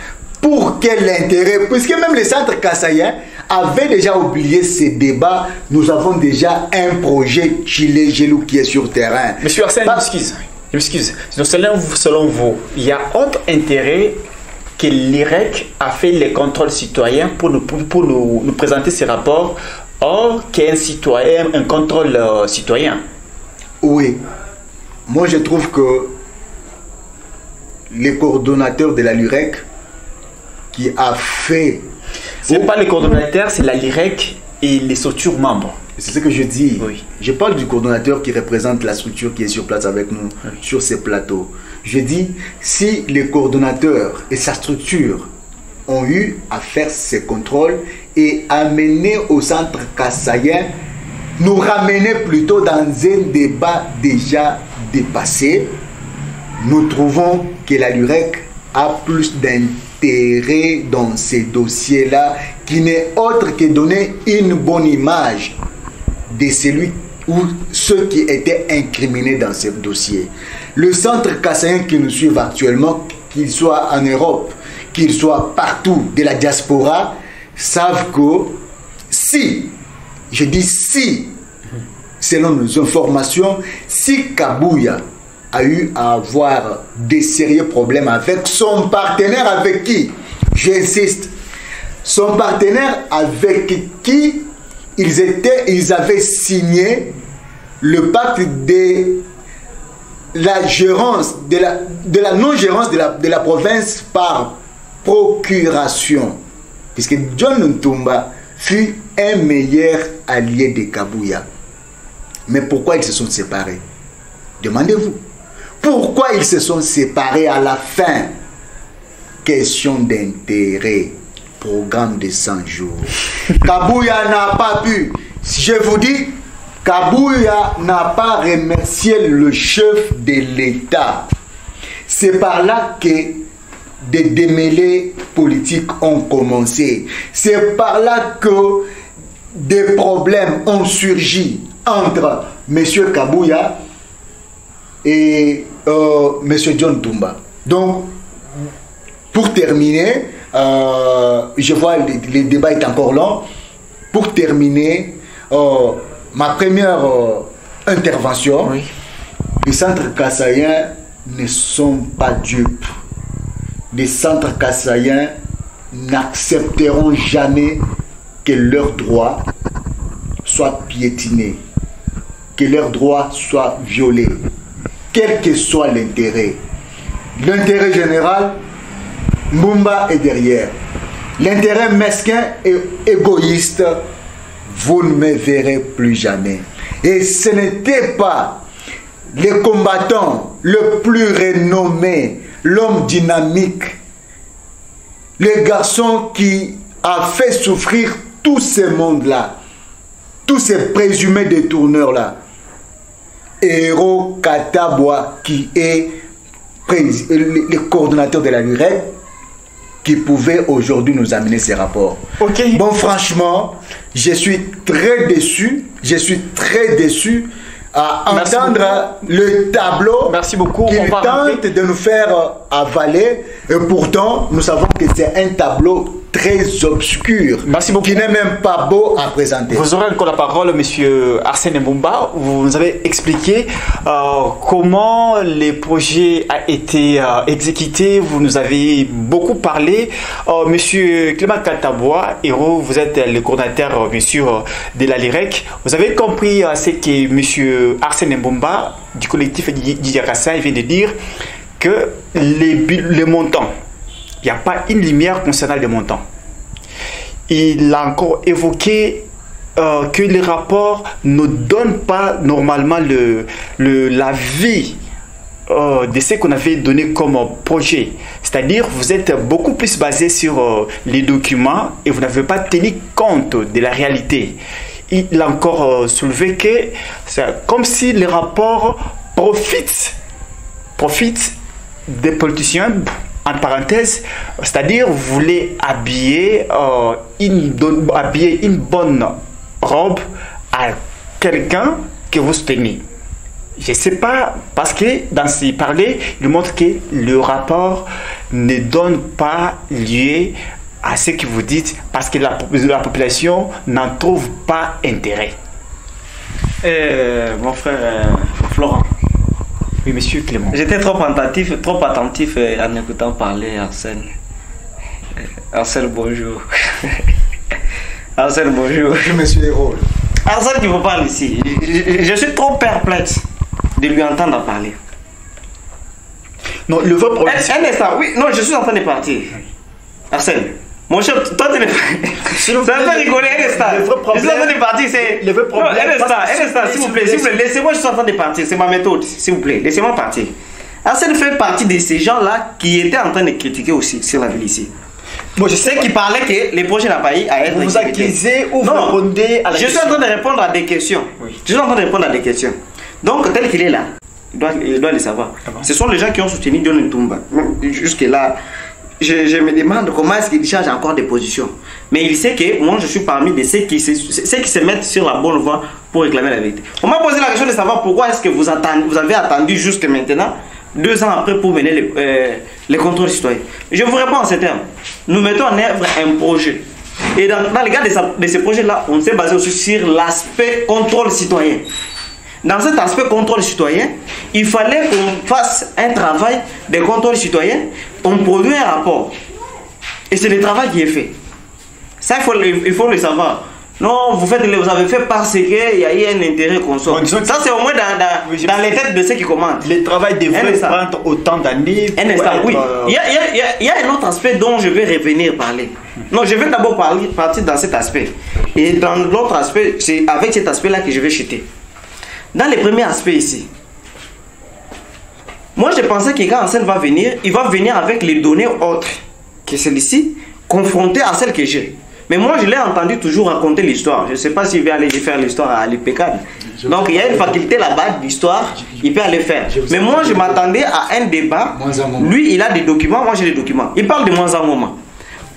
Pour quel intérêt? Puisque même les centres kassaïens avaient déjà oublié ces débats. Nous avons déjà un projet Chile Gelou qui est sur terrain. Monsieur Arsène, je m'excuse. Selon vous, il y a autre intérêt que l'UREC a fait les contrôles citoyens pour nous présenter ces rapports, or qu'un contrôle citoyen? Oui. Moi, je trouve que les coordonnateurs de la LUREC qui a fait... Ce n'est pas les coordonnateurs, c'est la LUREC et les structures membres. C'est ce que je dis. Oui. Je parle du coordonnateur qui représente la structure qui est sur place avec nous, sur ces plateaux. Je dis, si les coordonnateurs et sa structure ont eu à faire ces contrôles et amener au centre kassaïen, nous ramener plutôt dans un débat déjà dépassé, nous trouvons que la LUREC a plus d'intérêt dans ces dossiers-là, qui n'est autre que donner une bonne image de celui ou ceux qui étaient incriminés dans ce dossier. Le centre kassaïen qui nous suit actuellement, qu'il soit en Europe, qu'il soit partout de la diaspora, savent que si, je dis si, selon nos informations, si Kabouya a eu à avoir des sérieux problèmes avec son partenaire, avec qui, j'insiste, son partenaire avec qui ils avaient signé le pacte de la gérance, de la non-gérance de la province par procuration. Puisque John Ntumba fut un meilleur allié de Kabouya. Mais pourquoi ils se sont séparés? Demandez-vous. Pourquoi ils se sont séparés à la fin? Question d'intérêt. Programme de 100 jours. Kabouya n'a pas pu. Je vous dis, Kabouya n'a pas remercié le chef de l'État. C'est par là que des démêlés politiques ont commencé. C'est par là que des problèmes ont surgi entre M. Kabouya et M. John Ntumba. Donc, pour terminer, je vois le débat est encore long. Pour terminer, ma première intervention, oui. Les centres kassaïens ne sont pas dupes. Les centres kassaïens n'accepteront jamais que leurs droits soient piétinés, que leurs droits soient violés, quel que soit l'intérêt. L'intérêt général, Mbumba est derrière. L'intérêt mesquin et égoïste, vous ne me verrez plus jamais. Et ce n'était pas le combattant le plus renommé, l'homme dynamique, le garçon qui a fait souffrir tout ce monde-là, tous ces présumés détourneurs-là. Héros Katabwa, qui est le coordonnateur de la LUREC, qui pouvait aujourd'hui nous amener ces rapports. Okay. Bon, franchement, je suis très déçu. Je suis très déçu à entendre le tableau qu'il tente de nous faire avaler. Et pourtant, nous savons que c'est un tableau très obscur, qui n'est même pas beau à présenter. Vous aurez encore la parole, monsieur Arsène Mbumba. Vous nous avez expliqué comment le projet a été exécuté. Vous nous avez beaucoup parlé. Monsieur Clément Katabwa, héros, vous êtes le coordinateur, bien sûr, de la LUREC. Vous avez compris ce que monsieur Arsène Mbumba, du collectif Didier Kassaï, vient de dire, que les montants, il n'y a pas une lumière concernant les montants. Il a encore évoqué que les rapports ne donnent pas normalement l'avis de ce qu'on avait donné comme projet. C'est-à-dire, vous êtes beaucoup plus basé sur les documents et vous n'avez pas tenu compte de la réalité. Il a encore soulevé que c'est comme si les rapports profitent des politiciens, en parenthèse, c'est-à-dire vous voulez habiller une bonne robe à quelqu'un que vous soutenez. Je ne sais pas, parce que dans ces parler, il montre que le rapport ne donne pas lieu à ce que vous dites, parce que la population n'en trouve pas intérêt. Mon frère Florent. Oui, monsieur Clément. J'étais trop attentif en écoutant parler Arsène. Arsène, bonjour. Arsène, bonjour. Monsieur Héros. Arsène qui vous parle ici. Je suis trop perplexe de lui entendre parler. Non, le vrai problème. Un instant, oui, non, je suis en train de partir. Arsène. Mon cher, toi tu ça me fait rigoler, un instant. Je suis en train de partir, c'est... Le vrai problème... Non, un instant, s'il vous plaît, laissez-moi, je suis en train de partir, c'est ma méthode, s'il vous plaît, laissez-moi partir. Arsène fait partie de ces gens-là qui étaient en train de critiquer aussi sur la ville ici. Bon, je sais qu'il parlait que les projets n'ont pas eu à être... Vous accusez ou vous répondez à la question? Je suis en train de répondre à des questions. Oui. Je suis en train de répondre à des questions. Donc, tel qu'il est là, Il doit le savoir. Ah bon? Ce sont les gens qui ont soutenu John Ntumba. Jusque-là, je me demande comment est-ce qu'il charge encore des positions. Mais il sait que moi, je suis parmi de ceux qui se mettent sur la bonne voie pour réclamer la vérité. On m'a posé la question de savoir pourquoi est-ce que vous avez attendu jusque maintenant, 2 ans après, pour mener les contrôles citoyens. Je vous réponds en ces termes. Nous mettons en œuvre un projet. Et dans le cadre de ce projet-là, on s'est basé aussi sur l'aspect contrôle citoyen. Dans cet aspect contrôle citoyen, il fallait qu'on fasse un travail de contrôle citoyen. On produit un rapport. Et c'est le travail qui est fait. Ça, il faut le savoir. Non, vous avez fait parce qu'il y a eu un intérêt consort. Ça, c'est au moins dans les têtes de ceux qui commandent. Le travail devrait prendre autant d'années. Un instant, oui. Il y a un autre aspect dont je vais revenir parler. Non, je vais d'abord partir dans cet aspect. Et dans l'autre aspect, c'est avec cet aspect-là que je vais chuter. Dans les premiers aspects ici, moi je pensais que quand Ansel va venir, il va venir avec les données autres que celles-ci, confrontées à celles que j'ai. Mais moi je l'ai entendu toujours raconter l'histoire. Je ne sais pas s'il va aller faire l'histoire à l'IPECAD. Donc il y a une faculté là-bas d'histoire, il peut aller faire. Mais moi je m'attendais à un débat. Lui il a des documents, moi j'ai des documents. Il parle de moins en moment.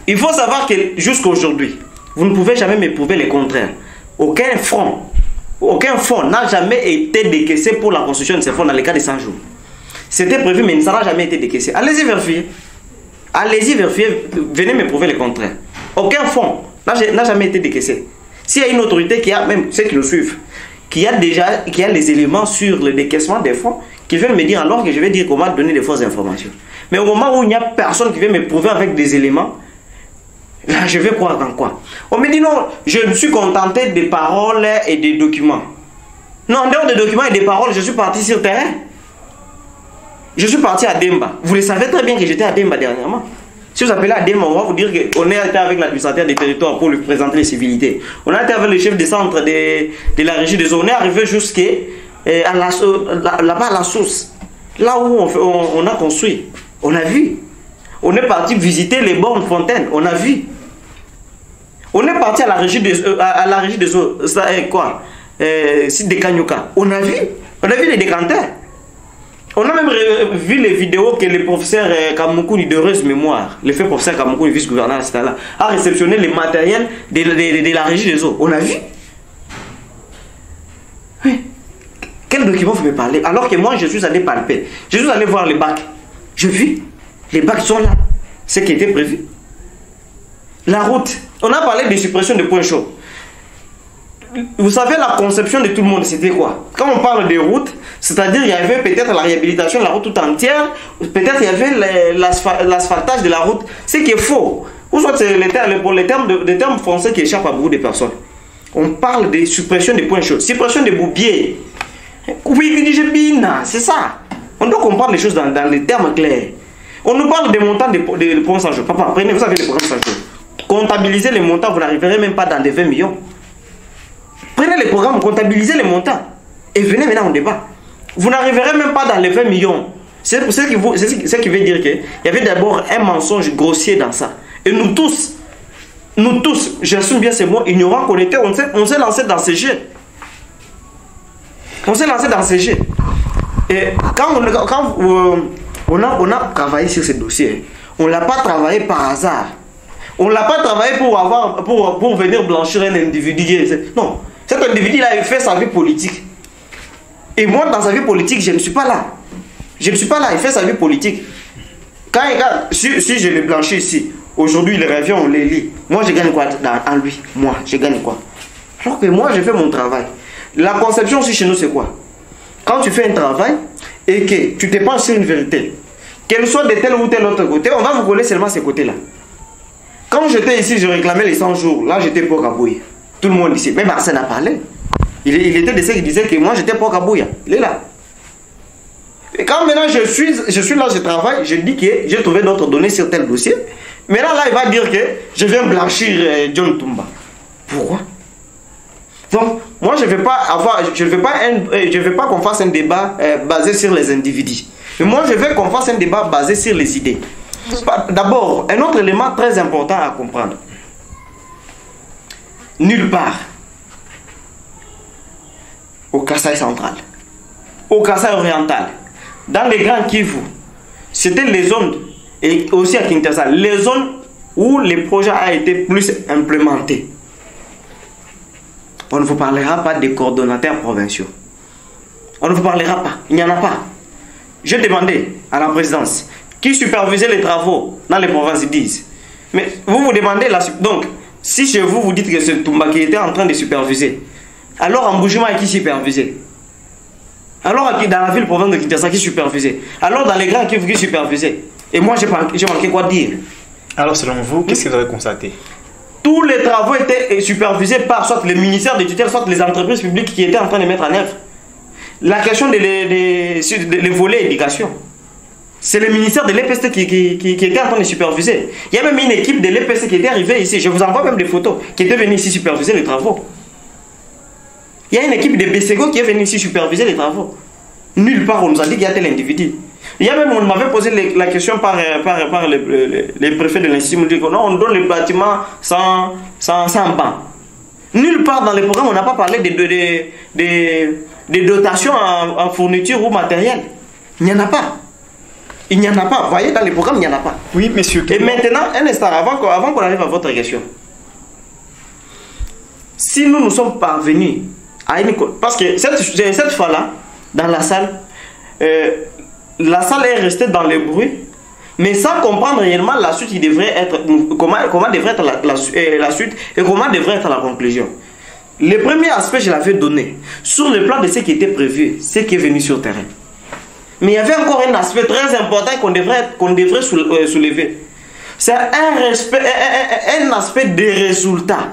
Il faut savoir que jusqu'à aujourd'hui, vous ne pouvez jamais me prouver le contraire. Aucun fonds n'a jamais été décaissé pour la construction de ces fonds dans les cas de 100 jours. C'était prévu, mais ça n'a jamais été décaissé. Allez-y vérifier. Allez-y vérifier. Venez me prouver le contraire. Aucun fonds n'a jamais été décaissé. S'il y a une autorité qui a, même ceux qui le suivent, qui a les éléments sur le décaissement des fonds, qui veulent me dire alors que je vais dire comment donner des fausses informations. Mais au moment où il n'y a personne qui veut me prouver avec des éléments, là, je vais croire dans quoi? On me dit non, je me suis contenté des paroles et des documents. Non, en dehors des documents et des paroles, je suis parti sur le terrain. Je suis parti à Demba. Vous le savez très bien que j'étais à Demba dernièrement. Si vous appelez à Demba, on va vous dire qu'on est été avec l'administrateur des territoires pour lui présenter les civilités. On a été avec le chef de centre de la régie des eaux. On est arrivé jusqu'à là-bas à la source. Là où on a construit. On a vu. On est parti visiter les bornes fontaines. On a vu. On est parti à la régie des eaux. Ça est quoi? Site de Kanyuka. On a vu. On a vu les décanteurs. On a même vu les vidéos que le professeur Kamoukouni, de heureuse mémoire, le fait professeur Kamoukouni, vice-gouverneur, a réceptionné les matériels de la régie des eaux. On a vu. Oui. Quel document vous me parlez? Alors que moi, je suis allé palper. Je suis allé voir les bacs. Je vis. Les bacs sont là. Ce qui était prévu. La route. On a parlé de suppression de points chauds. Vous savez, la conception de tout le monde, c'était quoi? Quand on parle de route, c'est-à-dire il y avait peut-être la réhabilitation de la route tout entière, peut-être il y avait l'asphaltage de la route, ce qui est faux. Ou soit c'est les termes français qui échappent à beaucoup de personnes. On parle de suppression des points chauds, suppression des boubiers. Oui, c'est ça. On doit comprendre les choses dans les termes clairs. On nous parle des montants des programmes sans jour. Papa, prenez, vous savez les programmes sans jour. Comptabilisez les montants, vous n'arriverez même pas dans des 20 millions. Prenez les programmes, comptabilisez les montants. Et venez maintenant au débat. Vous n'arriverez même pas dans les 20 millions. C'est ce qui veut dire qu'il y avait d'abord un mensonge grossier dans ça. Et nous tous, j'assume bien ces mots, ignorants qu'on était, on s'est lancé dans ces jeux. On s'est lancé dans ces jeux. Et quand on a travaillé sur ce dossier, on ne l'a pas travaillé par hasard. On ne l'a pas travaillé pour venir blanchir un individu. Non, cet individu-là, il fait sa vie politique. Et moi, dans sa vie politique, je ne suis pas là. Je ne suis pas là, il fait sa vie politique. Quand il regarde, si je le blanchis ici, aujourd'hui il revient, on les lit. Moi, je gagne quoi en lui? Moi, je gagne quoi? Alors que moi, je fais mon travail. La conception aussi chez nous, c'est quoi? Quand tu fais un travail et que tu te penches sur une vérité, qu'elle soit de tel ou tel autre côté, on va vous coller seulement ces côtés-là. Quand j'étais ici, je réclamais les 100 jours. Là, j'étais pour Kabouya. Tout le monde ici. Même Arsène a parlé. Il était de ceux qui disaient que moi, j'étais pour Kabouya. Il est là. Et quand maintenant je suis là, je travaille, je dis que j'ai trouvé d'autres données sur tel dossier. Maintenant, là, il va dire que je viens blanchir John Ntumba. Pourquoi? Donc, moi, je ne veux pas qu'on fasse un débat basé sur les individus. Mais moi, je veux qu'on fasse un débat basé sur les idées. D'abord, un autre élément très important à comprendre. Nulle part au Kasaï central, au Kasaï oriental, dans les Grands Kivu, c'était les zones, et aussi à Kinshasa, les zones où les projets ont été plus implémentés. On ne vous parlera pas des coordonnateurs provinciaux. On ne vous parlera pas. Il n'y en a pas. Je demandais à la présidence qui supervisait les travaux dans les provinces, ils disent. Mais vous vous demandez, donc, si chez vous, vous dites que c'est Toumba qui était en train de superviser, alors en Boujima, qui supervisait? Alors dans la ville province de Kinshasa, qui supervisait? Alors dans les Grands Kivu, qui supervisait? Et moi, j'ai manqué quoi dire? Alors selon vous, qu'est-ce que vous avez constaté? Tous les travaux étaient supervisés par soit les ministères de tutelle, soit les entreprises publiques qui étaient en train de mettre en œuvre. La question des volets éducation, c'est le ministère de l'EPST qui était en train de superviser. Il y a même une équipe de l'EPST qui était arrivée ici, je vous envoie même des photos, qui était venue ici superviser les travaux. Il y a une équipe de BCGO qui est venue ici superviser les travaux. Nulle part on nous a dit qu'il y a tel individu. Il y a même, on m'avait posé la question par les préfets de l'Institut, on dit que non, on donne le bâtiment sans banc. Nulle part dans les programmes, on n'a pas parlé des dotations en fourniture ou matériel. Il n'y en a pas. Il n'y en a pas. Vous voyez, dans les programmes, il n'y en a pas. Oui, monsieur. Et maintenant, un instant, avant qu'on arrive à votre question. Si nous sommes parvenus à une... Parce que cette fois-là, dans la salle est restée dans le bruit, mais sans comprendre réellement la suite qui devrait être... Comment devrait être la suite et comment devrait être la conclusion. Le premier aspect, je l'avais donné. Sur le plan de ce qui était prévu, ce qui est venu sur le terrain. Mais il y avait encore un aspect très important qu'on devrait soulever. C'est un aspect des résultats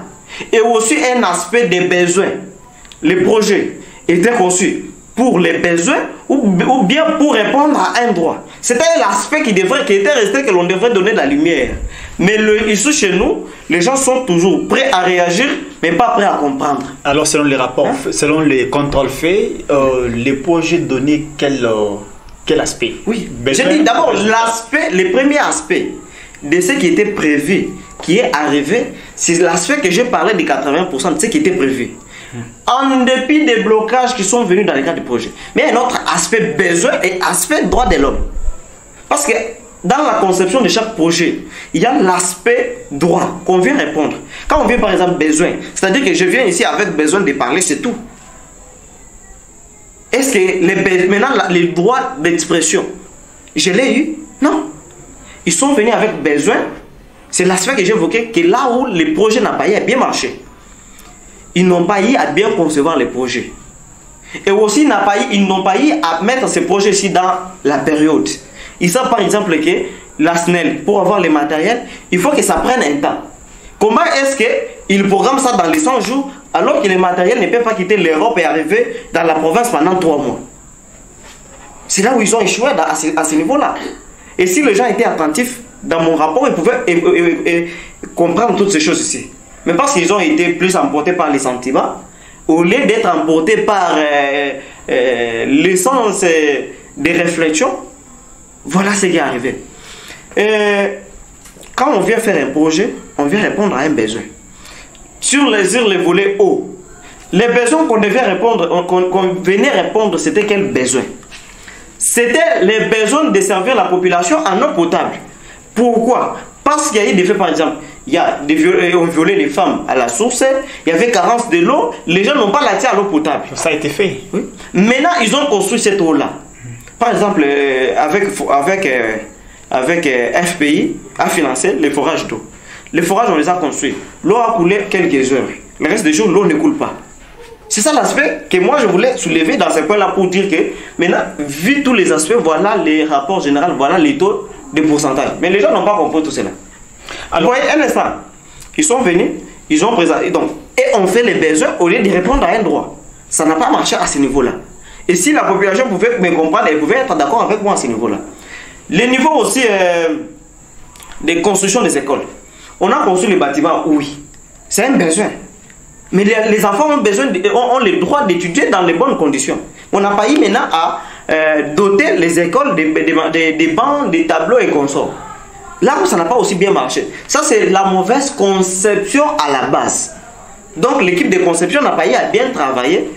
et aussi un aspect des besoins. Les projets étaient conçus pour les besoins ou bien pour répondre à un droit. C'était l'aspect qui était resté, que l'on devrait donner de la lumière. Mais ici chez nous, les gens sont toujours prêts à réagir, mais pas prêts à comprendre. Alors selon les rapports, selon les contrôles faits, les projets donnaient quel aspect? Oui, j'ai dit d'abord le premier aspect de ce qui était prévu, qui est arrivé, c'est l'aspect que j'ai parlé de 80% de ce qui était prévu. En dépit des blocages qui sont venus dans le cadre du projet. Mais il y a un autre aspect besoin et aspect droit de l'homme. Parce que dans la conception de chaque projet, il y a l'aspect droit qu'on vient répondre. Quand on vient par exemple besoin, c'est-à-dire que je viens ici avec besoin de parler, c'est tout. Est-ce que maintenant les droits d'expression, je l'ai eu? Non. Ils sont venus avec besoin. C'est l'aspect que j'ai évoqué, que là où le projet n'a pas bien marché, ils n'ont pas eu à bien concevoir les projets. Et aussi, ils n'ont pas eu à mettre ces projets ici dans la période. Ils savent par exemple que la SNEL, pour avoir les matériels, il faut que ça prenne un temps. Comment est-ce qu'ils programment ça dans les 100 jours alors que les matériels ne peuvent pas quitter l'Europe et arriver dans la province pendant 3 mois? C'est là où ils ont échoué à ce niveau-là. Et si les gens étaient attentifs, dans mon rapport, ils pouvaient comprendre toutes ces choses ici. Mais parce qu'ils ont été plus emportés par les sentiments, au lieu d'être emportés par l'essence des réflexions, voilà ce qui est arrivé. Quand on vient faire un projet, on vient répondre à un besoin. Sur les volets hauts, les besoins qu'on devait répondre, qu'on venait répondre, c'était quel besoin? C'était les besoins de servir la population en eau potable. Pourquoi? Parce qu'il y a eu des faits, par exemple, on violait les femmes à la source, il y avait carence de l'eau, les gens n'ont pas l'accès à l'eau potable. Ça a été fait. Oui. Maintenant, ils ont construit cette eau-là. Par exemple, avec FPI a financé les forages d'eau. Les forages, on les a construits. L'eau a coulé quelques heures. Le reste des jours, l'eau ne coule pas. C'est ça l'aspect que moi je voulais soulever dans ce point-là pour dire que maintenant, vu tous les aspects, voilà les rapports généraux, voilà les taux de pourcentage. Mais les gens n'ont pas compris tout cela. Alors, vous voyez, un instant, ils sont venus, ils ont présenté, donc, et on fait les besoins au lieu de répondre à un droit. Ça n'a pas marché à ce niveau-là. Et si la population pouvait me comprendre, elle pouvait être d'accord avec moi à ce niveau-là. Les niveaux aussi des constructions des écoles. On a construit les bâtiments, oui. C'est un besoin. Mais les enfants ont le droit d'étudier dans les bonnes conditions. On n'a pas eu maintenant à doter les écoles des bancs, des tableaux et consorts. Là où ça n'a pas aussi bien marché. Ça, c'est la mauvaise conception à la base. Donc, l'équipe de conception n'a pas eu à bien travailler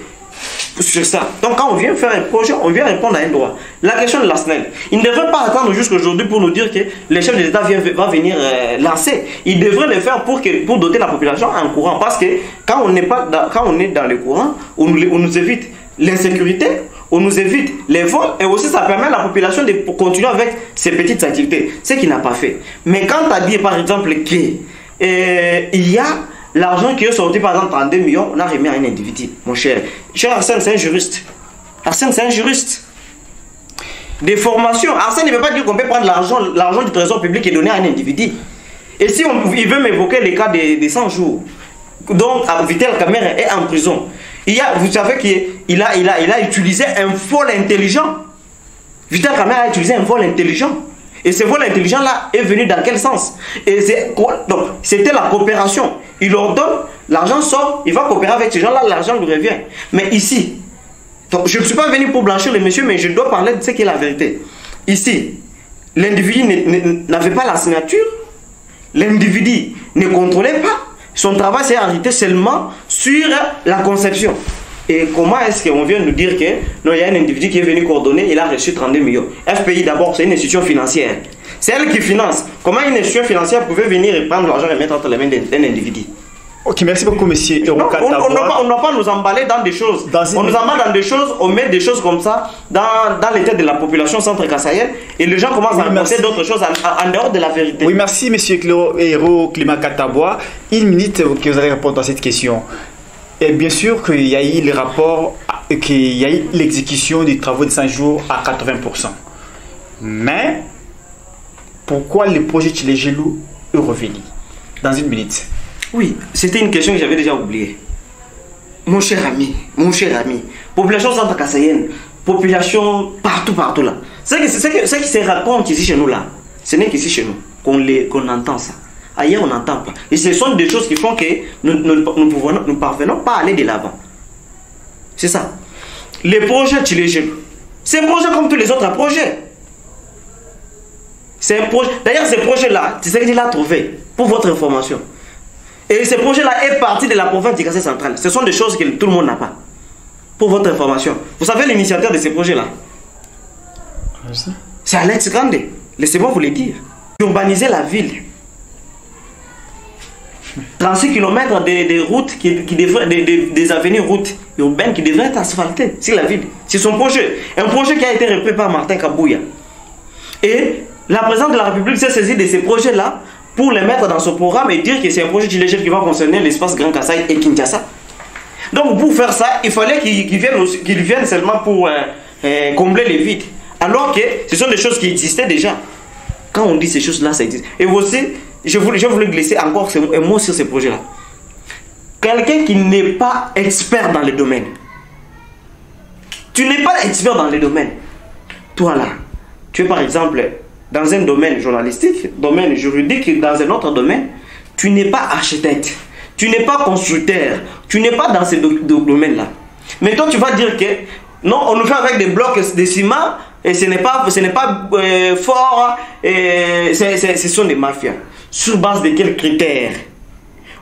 sur ça. Donc quand on vient faire un projet, on vient répondre à un droit. La question de la SNEL, il ne devrait pas attendre jusqu'aujourd'hui pour nous dire que les chefs de l'État va venir lancer. Il devrait le faire pour doter la population en courant. Parce que quand on est dans le courant, on nous évite l'insécurité, on nous évite les vols et aussi ça permet à la population de continuer avec ses petites activités. Ce qu'il n'a pas fait. Mais quand tu as dit par exemple qu'il y a l'argent qui est sorti par exemple 32 millions, on a remis à un individu, mon cher. Cher Arsène, c'est un juriste. Arsène, c'est un juriste. Des formations. Arsène ne veut pas dire qu'on peut prendre l'argent du trésor public et donner à un individu. Et si il veut m'évoquer les cas des 100 jours, donc Vital Kamerhe est en prison. Vous savez qu'il a utilisé un vol intelligent. Vital Kamerhe a utilisé un vol intelligent. Et ce vol intelligent-là est venu dans quel sens? Donc, c'était la coopération. Il leur donne, l'argent sort, il va coopérer avec ces gens-là, l'argent lui revient. Mais ici, donc, je ne suis pas venu pour blanchir les messieurs, mais je dois parler de ce qui est la vérité. Ici, l'individu n'avait pas la signature, l'individu ne contrôlait pas, son travail s'est arrêté seulement sur la conception. Et comment est-ce qu'on vient nous dire que non, il y a un individu qui est venu coordonner, il a reçu 32 millions. FPI d'abord, c'est une institution financière. C'est elle qui finance. Comment une institution financière pouvait venir et prendre l'argent et mettre entre les mains d'un individu? Ok, merci beaucoup, monsieur. On ne doit pas nous emballer dans des choses. On nous emballe dans des choses, on met des choses comme ça dans les têtes de la population centre-kassaïenne et les gens commencent à penser d'autres choses en dehors de la vérité. Oui, merci, monsieur Héro Climat Katabois. Une minute que vous allez répondre à cette question. Et bien sûr qu'il y a eu le rapport, qu'il y a eu l'exécution des travaux de 5 jours à 80%. Mais, pourquoi le projet Tchilégelou est revenu? Dans une minute. Oui, c'était une question que j'avais déjà oubliée. Mon cher ami, population centre-kassaïenne, population partout là. Ce qui se raconte ici chez nous là, ce n'est qu'ici chez nous qu'on entend ça. Ailleurs, on n'entend pas. Et ce sont des choses qui font que nous ne parvenons pas à aller de l'avant. C'est ça. Les projets Tchilégelou, c'est un projet comme tous les autres projets. C'est un projet. D'ailleurs, ce projet-là, c'est ce qu'il a trouvé, pour votre information. Et ce projet-là est parti de la province du Kassai central. Ce sont des choses que tout le monde n'a pas. Pour votre information. Vous savez l'initiateur de ce projet-là? C'est Alex Grande. Laissez-moi vous le dire. Urbaniser la ville. 36 km de routes des avenues routes urbaines qui devraient être asphaltées sur la ville. C'est son projet. Un projet qui a été repris par Martin Kabouya. Et la présidente de la République s'est saisie de ces projets-là pour les mettre dans son programme et dire que c'est un projet Tchilégelou qui va concerner l'espace Grand Kassai et Kinshasa. Donc pour faire ça, il fallait qu'il vienne seulement pour combler les vides. Alors que ce sont des choses qui existaient déjà. Quand on dit ces choses-là, ça existe. Et aussi, je voulais glisser encore un mot sur ces projets-là. Quelqu'un qui n'est pas expert dans le domaine. Tu n'es pas expert dans le domaine. Toi là, tu es par exemple dans un domaine journalistique, domaine juridique, dans un autre domaine, tu n'es pas architecte, tu n'es pas constructeur, tu n'es pas dans ce domaine-là. Mais toi, tu vas dire que non, on nous fait avec des blocs de ciment et ce n'est pas fort, et ce sont des mafias. Sur base de quels critères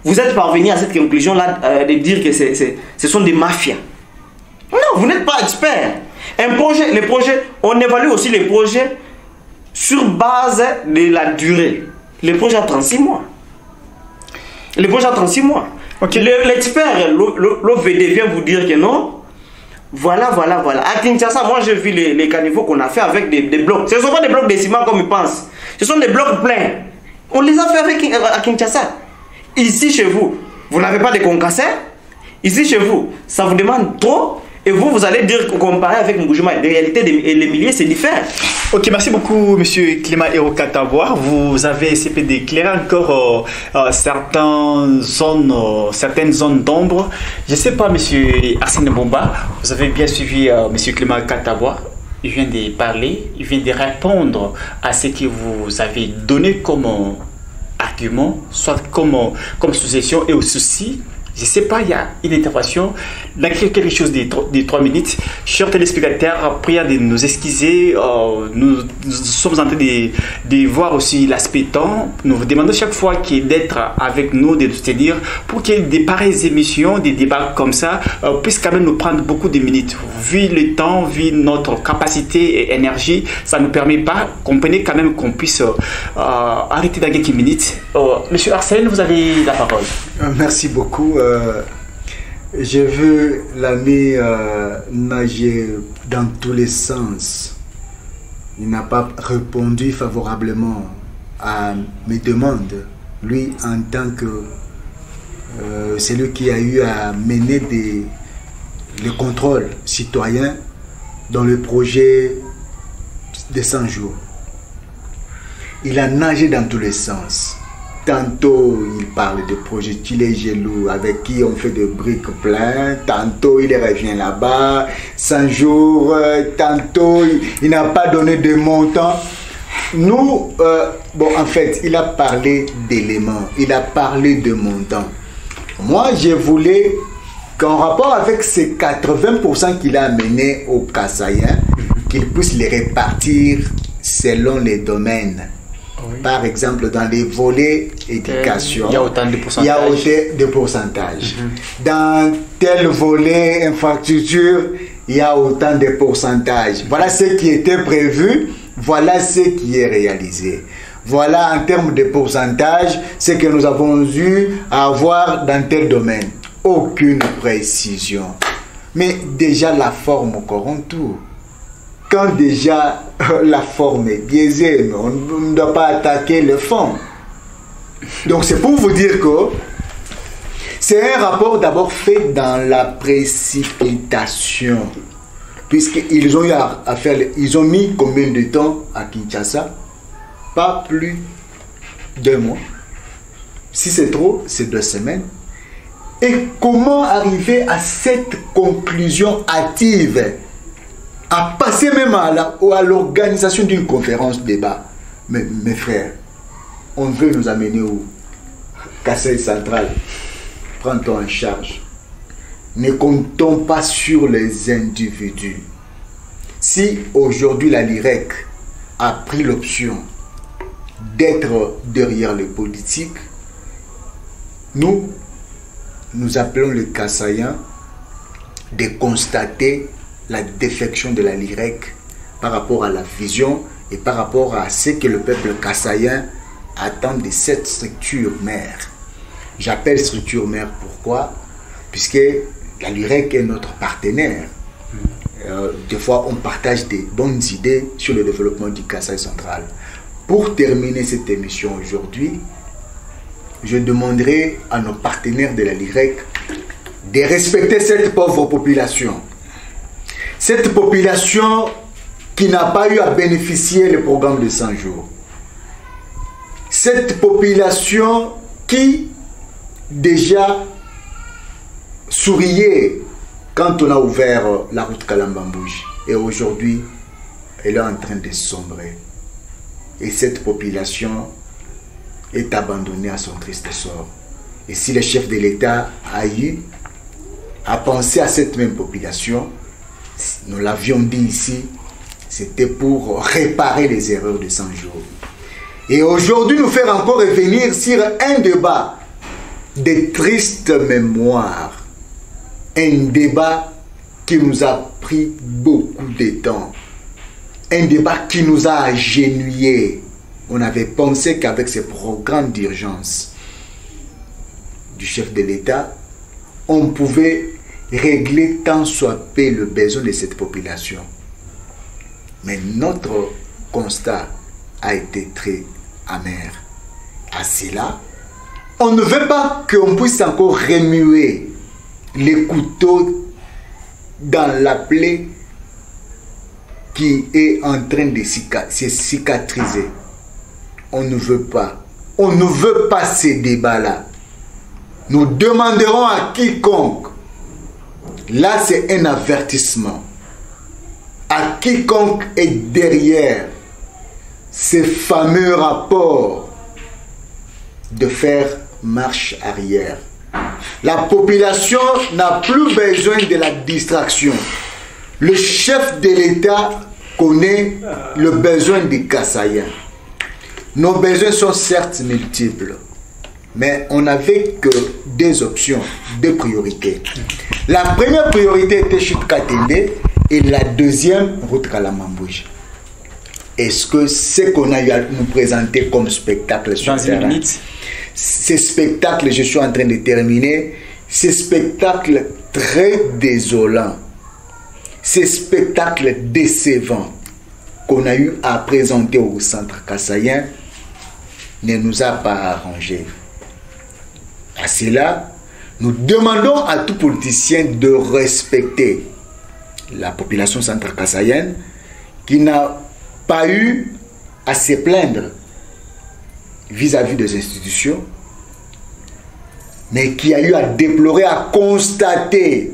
vous êtes parvenu à cette conclusion-là de dire que ce sont des mafias? Non, vous n'êtes pas expert. Les projets, on évalue aussi les projets sur base de la durée. Les projets à 36 mois. Les projets à 36 mois. Okay. L'expert, l'OVD vient vous dire que non. Voilà. À Kinshasa, moi j'ai vu les caniveaux qu'on a fait avec des blocs. Ce ne sont pas des blocs de ciment comme ils pensent. Ce sont des blocs pleins. On les a fait à Kinshasa. Ici chez vous, vous n'avez pas de concasseurs. Ici chez vous, ça vous demande trop. Et vous allez dire, comparer avec Mboujima, la réalité les milliers, c'est différent. Ok, merci beaucoup, monsieur Climat Héro Katabois. Vous avez essayé d'éclairer encore certaines zones d'ombre. Je ne sais pas, monsieur Arsène Bomba, vous avez bien suivi monsieur Climat Katabois. Il vient de parler, il vient de répondre à ce que vous avez donné comme argument, soit comme suggestion et au souci. Je ne sais pas, il y a une intervention dans quelque chose de 3 minutes. Chers téléspectateurs, prions de nous excuser. Nous sommes en train de voir aussi l'aspect temps. Nous vous demandons chaque fois d'être avec nous, de nous soutenir pour qu'il y ait des pareilles émissions, des débats comme ça, puissent quand même nous prendre beaucoup de minutes. Vu le temps, vu notre capacité et énergie, ça ne nous permet pas. Comprenez quand même qu'on puisse arrêter dans quelques minutes. Monsieur Arsène, vous avez la parole. Merci beaucoup. Je veux l'ami nager dans tous les sens. Il n'a pas répondu favorablement à mes demandes. Lui, en tant que celui qui a eu à mener le contrôle citoyen dans le projet de 100 jours. Il a nagé dans tous les sens. Tantôt, il parle de projectiles et jaloux avec qui on fait des briques pleines. Tantôt, il revient là-bas. 100 jours. Tantôt, il n'a pas donné de montant. Nous, bon, en fait, il a parlé d'éléments. Il a parlé de montants. Moi, je voulais qu'en rapport avec ces 80% qu'il a amenés au Kassaïen, qu'il puisse les répartir selon les domaines. Oui. Par exemple, dans les volets éducation, il y a autant de pourcentages. Il y a autant de pourcentages. Dans tel volet infrastructure, il y a autant de pourcentages. Voilà ce qui était prévu, voilà ce qui est réalisé. Voilà en termes de pourcentage ce que nous avons eu à avoir dans tel domaine. Aucune précision. Mais déjà la forme corrompt tout. Quand déjà la forme est biaisée, on ne doit pas attaquer le fond. Donc c'est pour vous dire que c'est un rapport d'abord fait dans la précipitation. Puisqu'ils ont eu à faire, ils ont mis combien de temps à Kinshasa? Pas plus d'1 mois. Si c'est trop, c'est 2 semaines. Et comment arriver à cette conclusion hâtive? À passer même à l'organisation d'une conférence débat. Mais mes frères, on veut nous amener où? Kassai central. Prends-toi en charge. Ne comptons pas sur les individus. Si aujourd'hui la LIREC a pris l'option d'être derrière les politiques, nous appelons les Kassaïens de constater la défection de la LIREC par rapport à la vision et par rapport à ce que le peuple kassaïen attend de cette structure mère. J'appelle structure mère pourquoi? Puisque la LIREC est notre partenaire. Des fois, on partage des bonnes idées sur le développement du Kassai central. Pour terminer cette émission aujourd'hui, je demanderai à nos partenaires de la LIREC de respecter cette pauvre population. Cette population qui n'a pas eu à bénéficier du programme de 100 jours. Cette population qui déjà souriait quand on a ouvert la route Kalambambouji. Et aujourd'hui, elle est en train de sombrer. Et cette population est abandonnée à son triste sort. Et si le chef de l'État a eu à penser à cette même population, nous l'avions dit ici, c'était pour réparer les erreurs de 100 jours. Et aujourd'hui, nous faire encore revenir sur un débat de triste mémoire. Un débat qui nous a pris beaucoup de temps. Un débat qui nous a agenouillés. On avait pensé qu'avec ce programme d'urgence du chef de l'État, on pouvait régler tant soit peu le besoin de cette population. Mais notre constat a été très amer. À cela, on ne veut pas qu'on puisse encore remuer les couteaux dans la plaie qui est en train de se cicatriser. On ne veut pas. On ne veut pas ces débats-là. Nous demanderons à quiconque, là c'est un avertissement, à quiconque est derrière ces fameux rapports de faire marche arrière. La population n'a plus besoin de la distraction. Le chef de l'État connaît le besoin des Kassaïens. Nos besoins sont certes multiples, mais on n'avait que deux options, deux priorités. La première priorité était Chute Katende et la deuxième, route Kalamambouj. Est-ce que ce qu'on a eu à nous présenter comme spectacle sur le terrain, ces spectacles, je suis en train de terminer, ces spectacles très désolants, ces spectacles décevants qu'on a eu à présenter au centre kassaïen ne nous a pas arrangé. À cela, nous demandons à tout politicien de respecter la population centre-kassaïenne qui n'a pas eu à se plaindre vis-à-vis des institutions, mais qui a eu à déplorer, à constater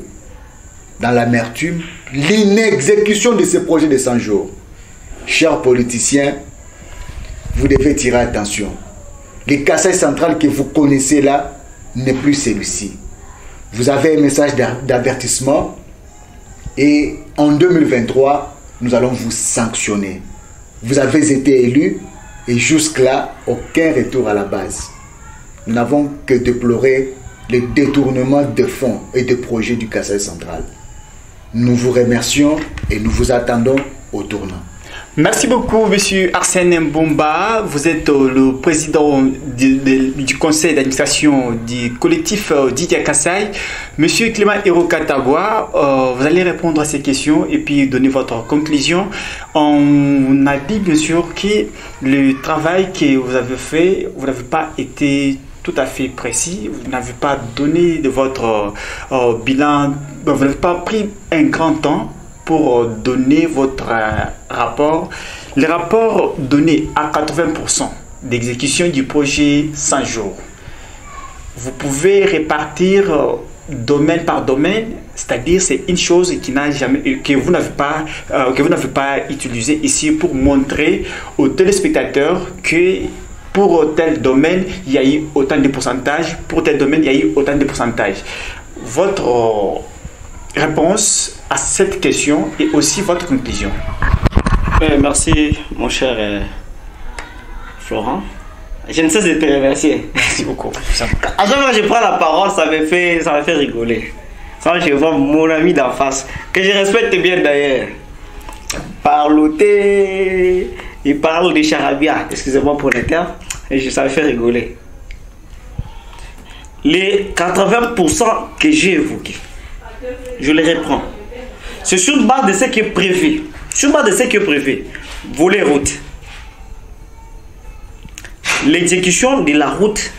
dans l'amertume l'inexécution de ce projet de 100 jours. Chers politiciens, vous devez tirer attention. Le Kasaï central que vous connaissez là n'est plus celui-ci. Vous avez un message d'avertissement et en 2023, nous allons vous sanctionner. Vous avez été élu et jusque-là, aucun retour à la base. Nous n'avons que déplorer le détournement de fonds et de projets du Kasaï central. Nous vous remercions et nous vous attendons au tournant. Merci beaucoup, monsieur Arsène Mbomba. Vous êtes le président du conseil d'administration du collectif Didia Kasaï. Monsieur Clément Hirokatagwa, vous allez répondre à ces questions et puis donner votre conclusion. On a dit bien sûr que le travail que vous avez fait, vous n'avez pas été tout à fait précis, vous n'avez pas donné de votre bilan, vous n'avez pas pris un grand temps pour donner votre rapport. Le rapport donné à 80% d'exécution du projet 100 jours. Vous pouvez répartir domaine par domaine, c'est-à-dire c'est une chose qui n'a jamais, que vous n'avez pas utilisé ici pour montrer aux téléspectateurs que pour tel domaine, il y a eu autant de pourcentage, pour tel domaine, il y a eu autant de pourcentage. Votre réponse à cette question et aussi votre conclusion. Merci, mon cher Florent. Je ne cesse de te remercier. Merci beaucoup. À chaque fois que je prends la parole, ça me fait rigoler. Quand je vois mon ami d'en face, que je respecte bien d'ailleurs, parloter, il parle de charabia, excusez-moi pour le terme, et ça me fait rigoler. Les 80% que j'ai évoqués, je les reprends. C'est sur base de ce qui est prévu. Sur base de ce qui est prévu. Volet route. L'exécution de la route,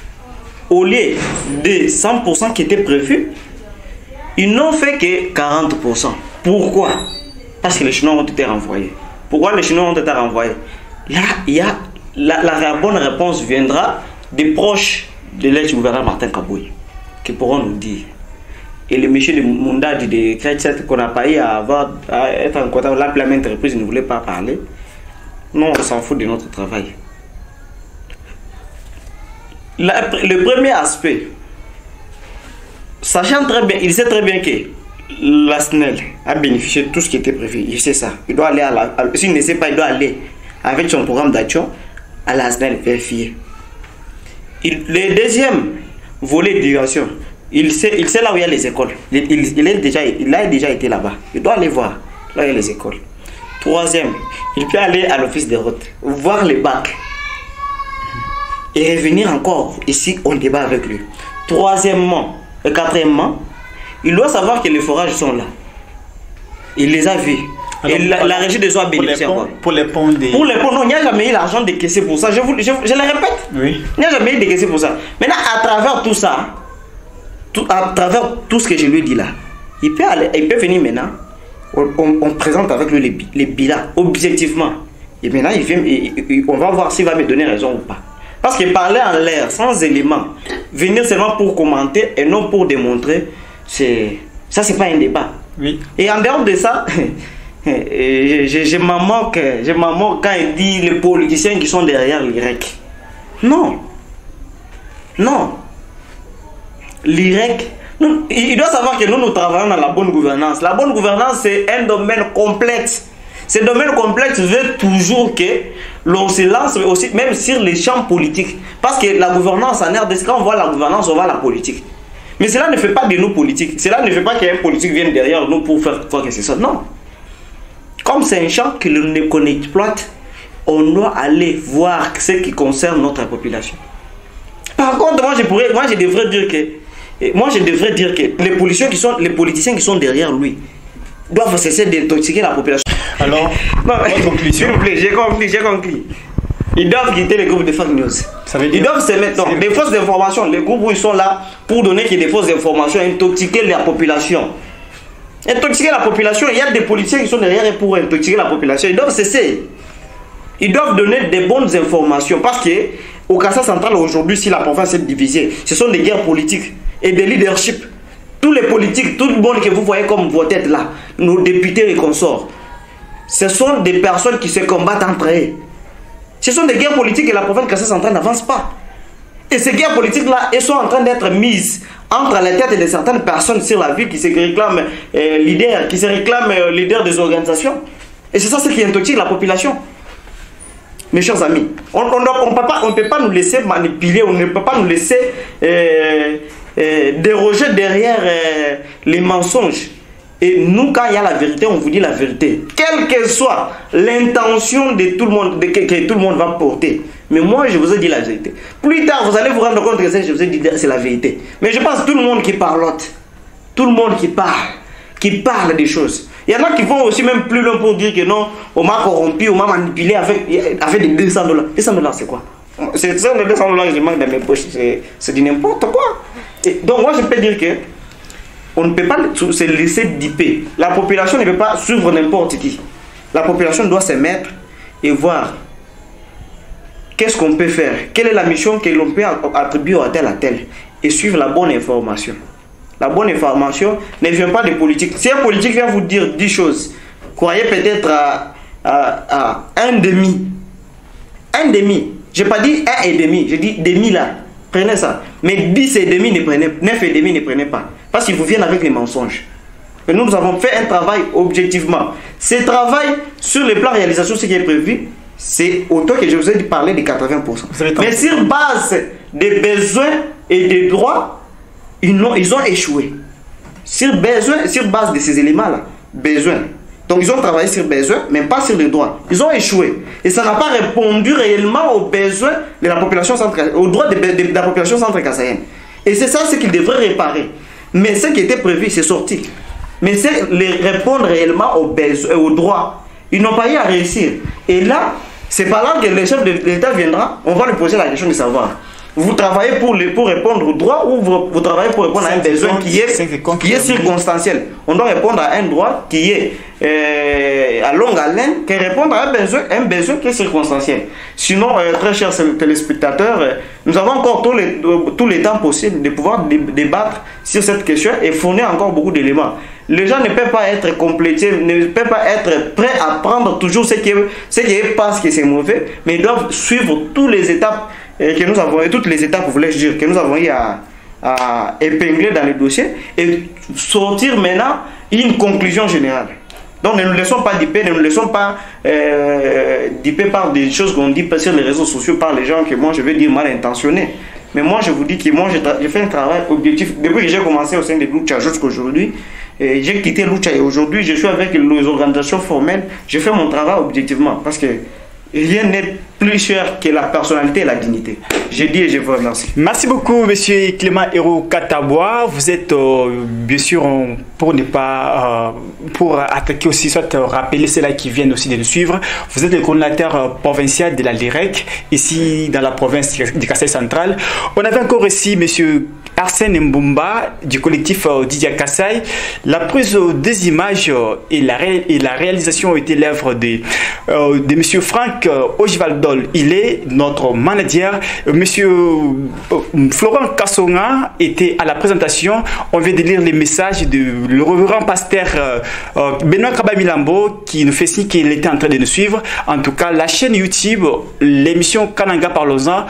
au lieu de 100% qui était prévu, ils n'ont fait que 40%. Pourquoi? Parce que les Chinois ont été renvoyés. Pourquoi les Chinois ont été renvoyés? Là, il y a la bonne réponse viendra des proches de l'ex-gouverneur Martin Kabouye qui pourront nous dire. Et le monsieur de Munda dit de Kretchet qu'on n'a pas eu à être en contact, la même entreprise ne voulait pas parler. Non, on s'en fout de notre travail. Le premier aspect, sachant très bien, il sait très bien que la SNEL a bénéficié de tout ce qui était prévu. Il sait ça. Il doit aller s'il ne sait pas, il doit aller avec son programme d'action à la SNEL vérifier. Le deuxième volet d'éducation, il sait là où il y a les écoles. Il a déjà été là-bas. Il doit aller voir là où il y a les écoles. Troisième, il peut aller à l'office des routes, voir les bacs. Et revenir encore ici, on débat avec lui. Troisièmement, et quatrièmement, il doit savoir que les forages sont là. Il les a vus. Alors, et la régie des eaux a bénéficié encore. Pour les ponts, non, il n'y a jamais eu l'argent décaissé pour ça. Je le répète. Oui. Il n'y a jamais eu décaissé pour ça. Maintenant, à travers tout ça, à travers tout ce que je lui ai dit là, il peut venir maintenant. On présente avec lui les bilans objectivement. Et maintenant, on va voir s'il va me donner raison ou pas. Parce que parler en l'air, sans éléments, venir seulement pour commenter et non pour démontrer, ça c'est pas un débat. Oui. Et en dehors de ça, je m'en moque quand il dit les politiciens qui sont derrière les REC. Non. Non. l'IREC, il doit savoir que nous travaillons dans la bonne gouvernance. La bonne gouvernance, c'est un domaine complexe. Ce domaine complexe veut toujours que l'on se lance aussi, même sur les champs politiques. Parce que la gouvernance en RDC, quand on voit la gouvernance, on voit la politique. Mais cela ne fait pas de nous politiques. Cela ne fait pas qu'un politique vienne derrière nous pour faire quoi que ce soit. Non. Comme c'est un champ qu'on exploite, on doit aller voir ce qui concerne notre population. Par contre, moi je devrais dire que les politiciens qui sont derrière lui doivent cesser d'intoxiquer la population. Alors, votre conclusion. S'il vous plaît, j'ai conclu. Ils doivent quitter les groupes de fake news. Ils doivent se mettre dans des fausses informations. Les groupes où ils sont là pour donner des fausses informations, intoxiquer la population. Intoxiquer la population, il y a des politiciens qui sont derrière et pour intoxiquer la population. Ils doivent cesser. Ils doivent donner des bonnes informations. Parce que au Kassai central aujourd'hui, si la province est divisée, ce sont des guerres politiques et des leaderships. Tous les politiques, tout le monde que vous voyez comme vos têtes là, nos députés et consorts, ce sont des personnes qui se combattent entre eux. Ce sont des guerres politiques et la province Kassai centrale n'avance pas. Et ces guerres politiques-là, elles sont en train d'être mises entre les têtes de certaines personnes sur la ville qui se réclament leaders, qui se réclament leaders des organisations. Et c'est ça ce qui intoxique la population. Mes chers amis, on ne peut pas nous laisser manipuler, on ne peut pas nous laisser déroger derrière les mensonges. Et nous, quand il y a la vérité, on vous dit la vérité. Quelle que soit l'intention de tout le monde, que tout le monde va porter. Mais moi, je vous ai dit la vérité. Plus tard, vous allez vous rendre compte que je vous ai dit c'est la vérité. Mais je pense que tout le monde qui parlote, tout le monde qui parle des choses. Il y en a qui vont aussi même plus loin pour dire que non, on m'a corrompu, on m'a manipulé avec des $200. $200, c'est quoi? C'est ça, les $200 que je manque dans mes poches. C'est du n'importe quoi. Et donc, moi, je peux dire que on ne peut pas se laisser diper. La population ne peut pas suivre n'importe qui. La population doit se mettre et voir qu'est-ce qu'on peut faire, quelle est la mission que l'on peut attribuer à tel, et suivre la bonne information. La bonne information ne vient pas des politiques. Si un politique vient vous dire 10 choses, croyez peut-être à un demi. Un demi. Je n'ai pas dit un et demi, j'ai dit demi là. Prenez ça. Mais 10 et demi ne prenez, 9 et demi ne prenez pas. Parce qu'ils vous viennent avec les mensonges. Et nous avons fait un travail objectivement. Ce travail, sur le plan réalisation, ce qui est prévu, c'est autant que je vous ai parlé de 80%. Mais sur base des besoins et des droits, ils ont échoué. Sur base de ces éléments-là, besoins. Donc ils ont travaillé sur besoins, mais pas sur les droits. Ils ont échoué. Et ça n'a pas répondu réellement aux besoins de la population centrale, aux droits de la population centre-kassaïenne. Et c'est ça ce qu'ils devraient réparer. Mais ce qui était prévu, c'est sorti. Mais c'est répondre réellement aux besoins, aux droits. Ils n'ont pas eu à réussir. Et là, c'est par là que le chef de l'État viendra, on va lui poser la question de savoir. Vous travaillez pour répondre aux droits ou vous travaillez pour répondre à un besoin qui est circonstanciel. On doit répondre à un droit qui est à longue haleine, qui répond à un besoin qui est circonstanciel. Sinon, très chers téléspectateurs, nous avons encore tout le temps possible de pouvoir débattre sur cette question et fournir encore beaucoup d'éléments. Les gens ne peuvent pas être complétés, ne peuvent pas être prêts à prendre toujours ce qui est parce que c'est mauvais, mais ils doivent suivre toutes les étapes que nous avons, toutes les étapes, voulais-je dire, que nous avons eu à épingler dans le dossier et sortir maintenant une conclusion générale. Donc ne nous laissons pas diper, ne nous laissons pas diper par des choses qu'on dit sur les réseaux sociaux par les gens que moi je vais dire mal intentionnés. Mais moi je vous dis que moi j'ai fait un travail objectif depuis que j'ai commencé au sein de Lucha jusqu'à aujourd'hui. J'ai quitté Lucha et aujourd'hui je suis avec les organisations formelles. Je fais mon travail objectivement parce que rien n'est plus cher que la personnalité et la dignité. Je dis et je vous remercie. Merci beaucoup, monsieur Clément Héro Katabois. Vous êtes bien sûr pour ne pas pour attaquer aussi, soit rappeler ceux-là qui viennent aussi de nous suivre. Vous êtes le coordinateur provincial de la LIREC ici dans la province du Kassai central. On avait encore ici monsieur Arsène Mbumba du collectif Didia Kassai. La prise des images et la réalisation ont été l'œuvre de monsieur Franck Ojivaldol. Il est notre manager. Monsieur Florent Kassonga était à la présentation. On vient de lire les messages du révérend pasteur Benoît Kabamilambo qui nous fait signe qu'il était en train de nous suivre. En tout cas, la chaîne YouTube, l'émission Kananga Parlons-en,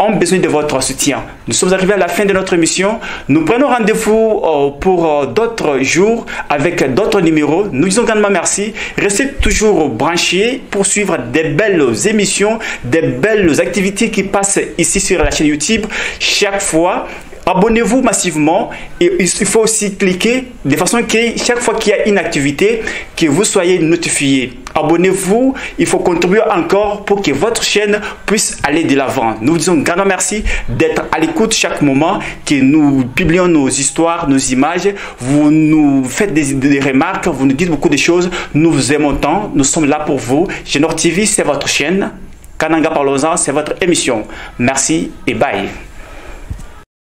ont besoin de votre soutien. Nous sommes arrivés à la fin de notre émission. Nous prenons rendez-vous pour d'autres jours avec d'autres numéros. Nous disons grandement merci. Restez toujours branchés pour suivre des belles émissions, des belles activités qui passent ici sur la chaîne YouTube chaque fois. Abonnez-vous massivement et il faut aussi cliquer de façon que chaque fois qu'il y a une activité, que vous soyez notifié. Abonnez-vous, il faut contribuer encore pour que votre chaîne puisse aller de l'avant. Nous vous disons un grand merci d'être à l'écoute chaque moment que nous publions nos histoires, nos images. Vous nous faites des remarques, vous nous dites beaucoup de choses. Nous vous aimons tant, nous sommes là pour vous. Genor TV, c'est votre chaîne. Kananga Parlons-en, c'est votre émission. Merci et bye.